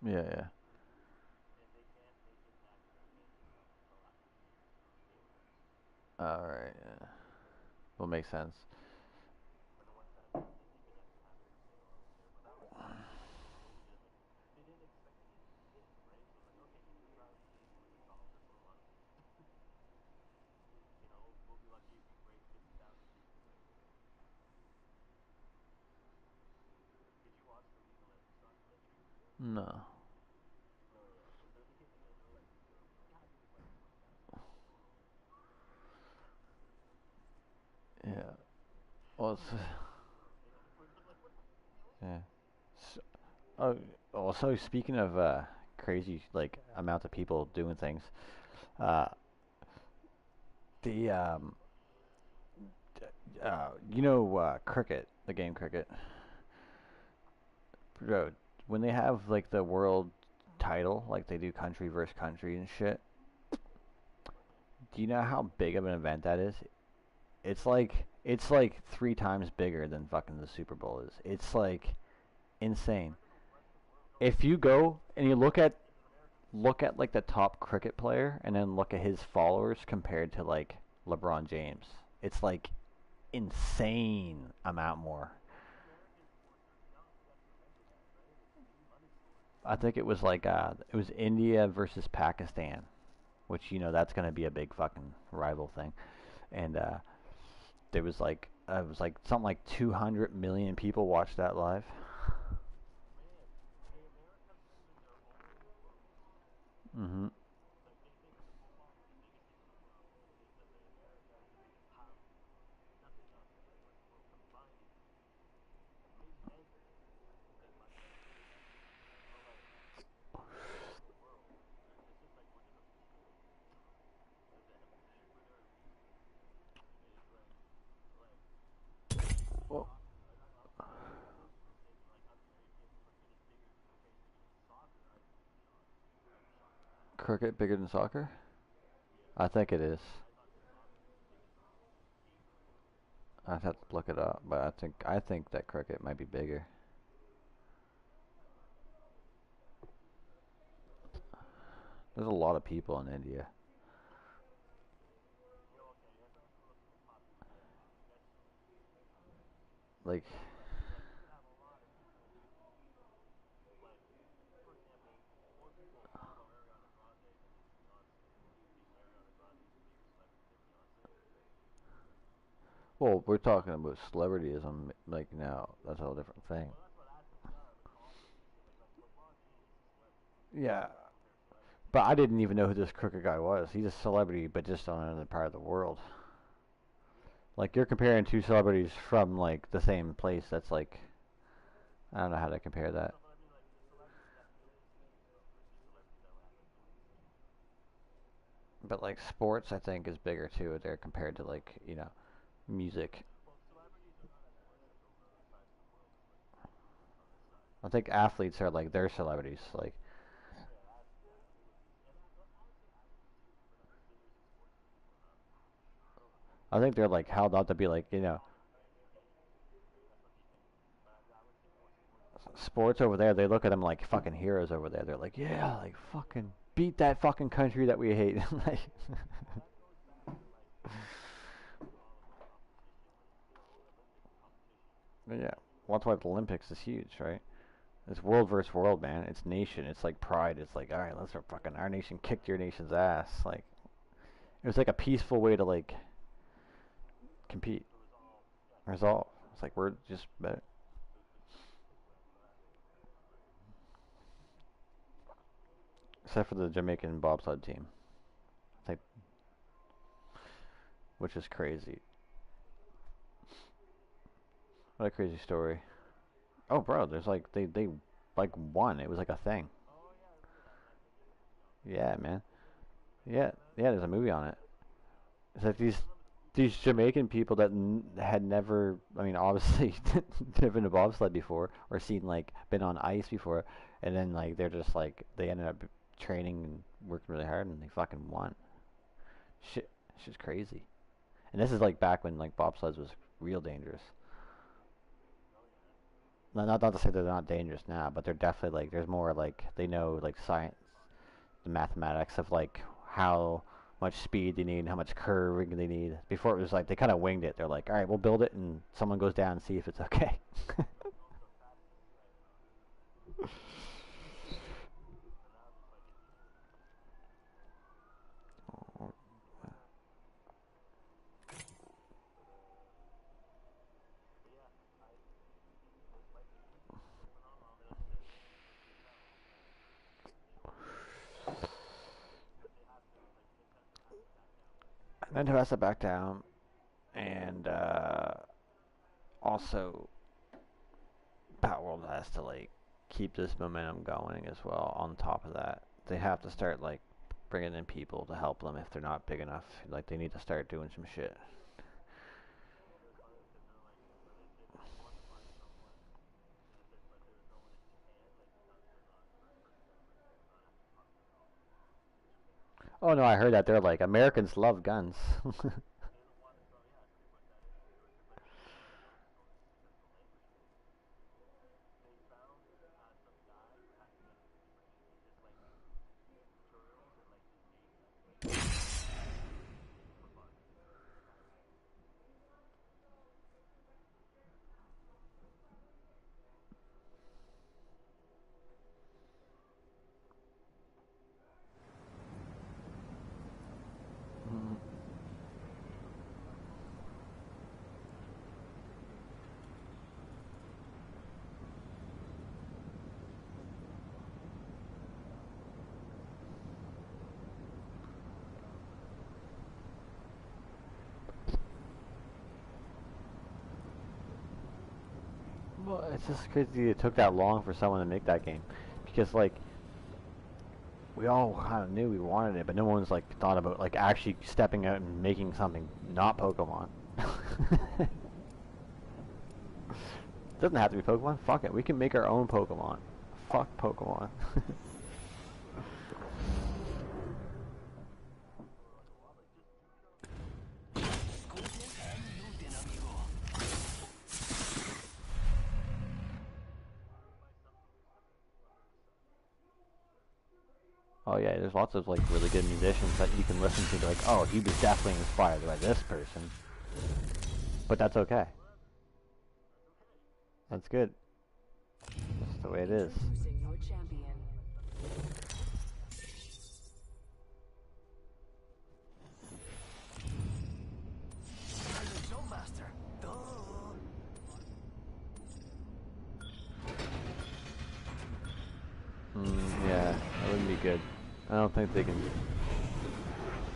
Yeah, yeah. All right. Yeah. Will make sense. No. Yeah. Well, it's, yeah. So, oh, also speaking of crazy like amount of people doing things, uh, the cricket, the game cricket, bro. When they have like the world title, like they do country versus country and shit. Do you know how big of an event that is? It's like 3 times bigger than fucking the Super Bowl is. It's like insane. If you go and you look at like the top cricket player and then look at his followers compared to like LeBron James, it's like insane amount more. I think it was India versus Pakistan, which that's gonna be a big fucking rival thing. And there was like it was like something like 200 million people watched that live. Mhm. Well, cricket bigger than soccer? I think it is. I'd have to look it up, but I think that cricket might be bigger. There's a lot of people in India. Like, well, we're talking about celebrityism, like now. That's a whole different thing. Yeah, but I didn't even know who this crooked guy was. He's a celebrity, but just on another part of the world. Like you're comparing two celebrities from like the same place. That's like I don't know how to compare that. But like sports, I think is bigger too. There compared to like music. I think athletes are like they're celebrities. Like I think they're like held out to be like sports over there. They look at them like fucking heroes over there. They're like yeah, like fucking beat that fucking country that we hate. Like yeah, well, that's why the Olympics is huge, right? It's world versus world, man. It's nation. It's like pride. It's like all right, let's fucking our nation kicked your nation's ass. Like it was like a peaceful way to like compete, resolve. It's like we're just better. Except for the Jamaican bobsled team, like which is crazy. What a crazy story. Oh, bro, there's like they like won. It was like a thing. Yeah, man. Yeah, yeah. There's a movie on it. It's like these Jamaican people that had never, I mean, obviously driven a bobsled before or seen like been on ice before, and then like they're just like they ended up training and working really hard and they fucking won. Shit, shit's crazy. And this is like back when like bobsleds was real dangerous. Not to say they're not dangerous now, but they're definitely like there's more like they know like science, the mathematics of like how much speed they need and how much curving they need. Before it was like they kind of winged it. They're like, all right, we'll build it and someone goes down and see if it's okay. Then who has to back down, and also Power World has to like keep this momentum going as well. On top of that, they have to start like bringing in people to help them if they're not big enough. Like they need to start doing some shit. Oh no, I heard that they're like Americans love guns. Well, it's just crazy it took that long for someone to make that game, because like we all kind of knew we wanted it, but no one's like thought about like actually stepping out and making something not Pokemon. Doesn't have to be Pokemon. Fuck it, we can make our own Pokemon. Fuck Pokemon. Oh yeah, there's lots of like really good musicians that you can listen to. Like, oh, he was definitely inspired by this person, but that's okay. That's good. That's the way it is. Introducing your champion. I'm the jump master. Duh. Yeah, that wouldn't be good. I don't think they can.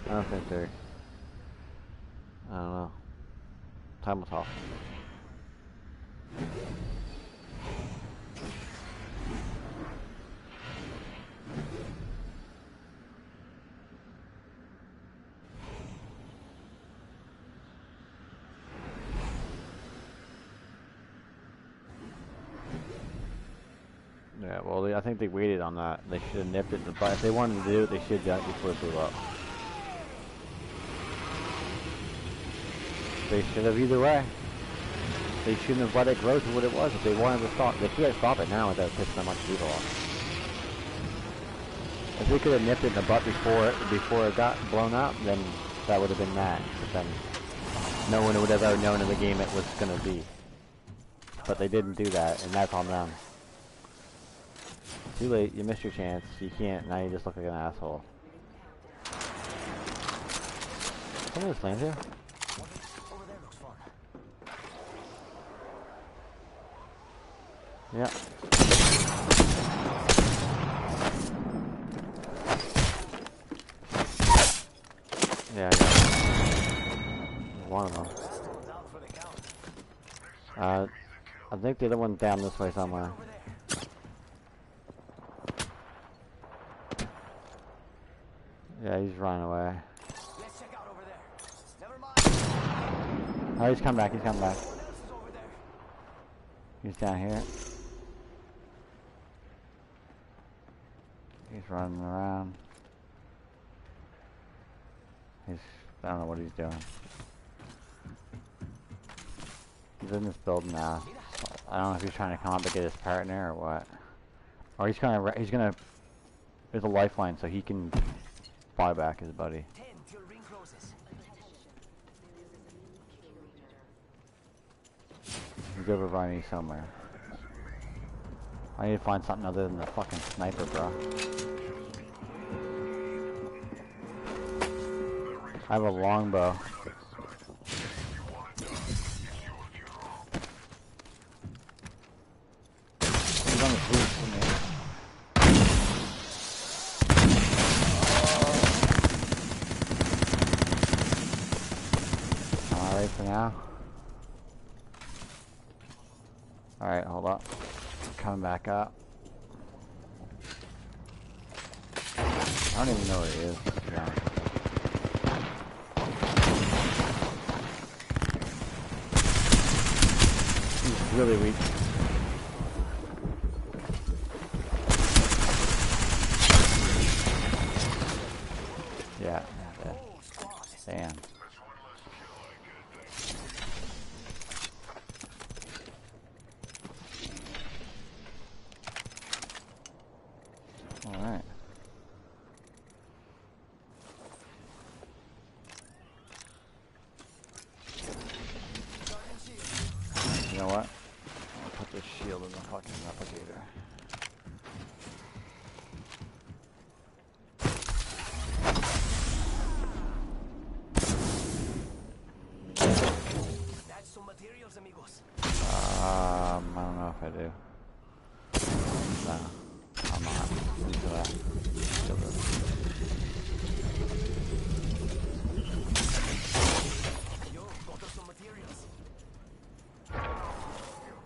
I don't think they're. I don't know. Time will tell. Yeah, well, I think they waited on that. They should have nipped it. But if they wanted to do it, they should have done it before it blew up. They should have either way. They shouldn't have let it grow to what it was. If they wanted to stop, they could have stopped it now without pissing that much people off. If they could have nipped it in the butt before it got blown up, then that would have been that. But then no one would have ever known in the game it was going to be. But they didn't do that, and that's on them. Too late, you missed your chance. You can't, now you just look like an asshole. Someone just land here? Over there looks fun. Yeah. Yeah, one of them. I think the other one's down this way somewhere. Yeah, he's running away. Let's check out over there. Never mind. Oh, he's come back, he's come back. Someone else is over there. He's down here. He's running around. I don't know what he's doing. He's in this building now. I don't know if he's trying to come up to get his partner or what. Or he's gonna, there's a lifeline so he can buy back his buddy. 10 till ring closes. He's over by me somewhere. I need to find something other than the fucking sniper, bro. I have a longbow. He's on the roof for me. Alright for now. Alright, hold up. Coming back up. I don't even know where he is, to be honest. He's really weak. Yeah, yeah. Damn. Alright. You know what? I'll put this shield in the fucking replicator. Snatch some materials, amigos. I don't know if I do. No, I'm not into that. Shield it. Yo, got us some materials. You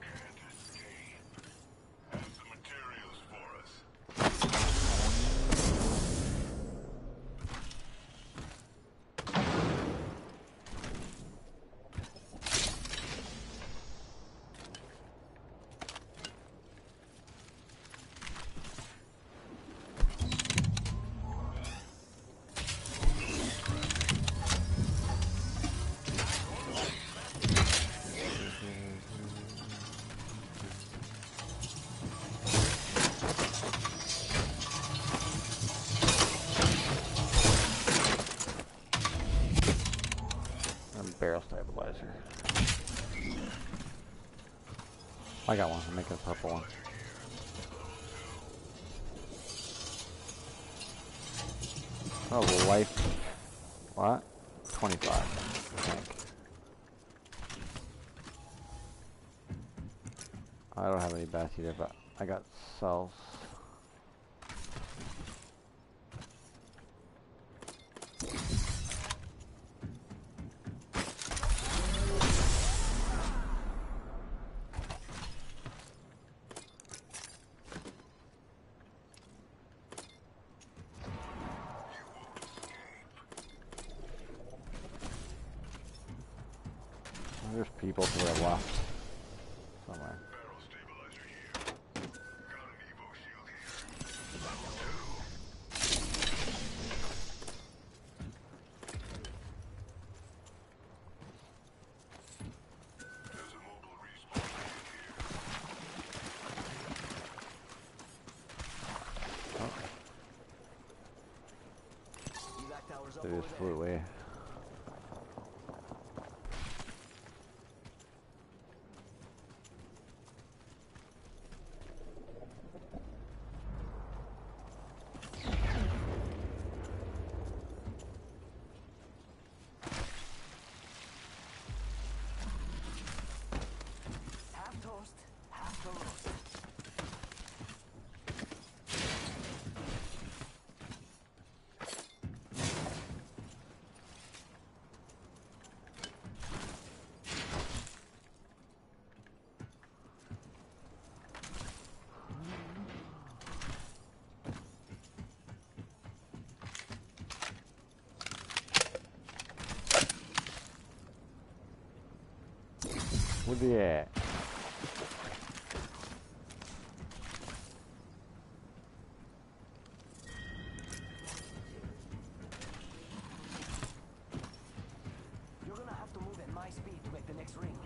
can't escape. Have some materials for us. Barrel stabilizer. I got one. I'm making a purple one. Oh, life. What? 25, I think. I don't have any bats either, but I got cells. There's people to the left somewhere. Barrel stabilizer here. Got an Evo shield here. Level 2. There's a mobile respawn here. Evac towers up They over just there. flew away. Half toast, half toast. Where'd they at? You're gonna have to move at my speed to make the next ring.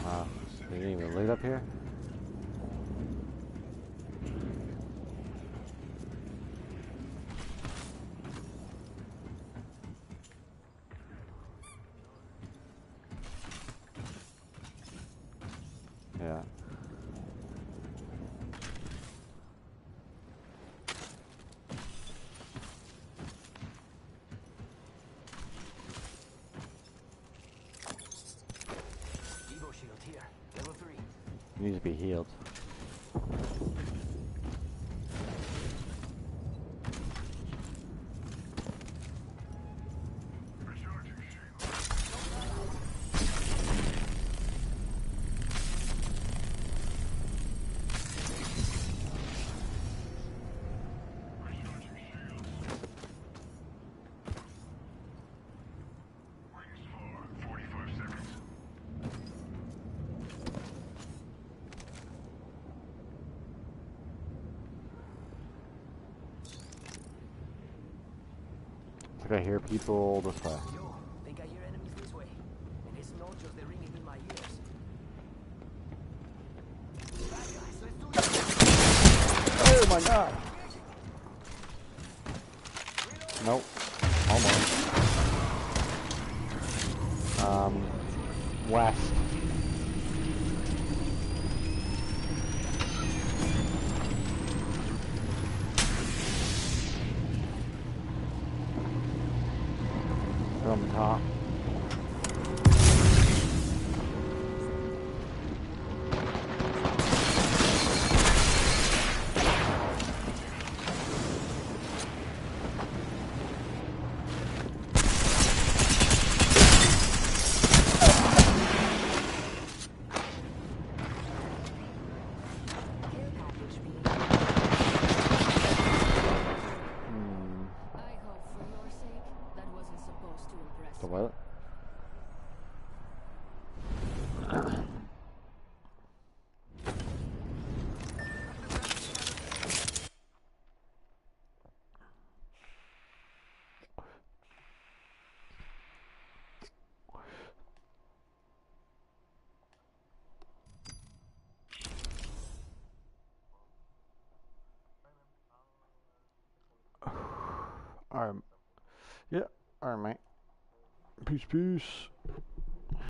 Wow, they didn't even loot up here? Yeah. Evo shield here, level 3. He needs to be healed. think I hear people this way. Yo, think I hear enemies this way. And it's not just the ringing in my ears. Right, guys, let's do this. Oh my god. Nope. Almost. West. From the top. Care package being. I hope for your sake that wasn't supposed to impress The you. what? Alright. Yeah, alright, mate. Peace, peace.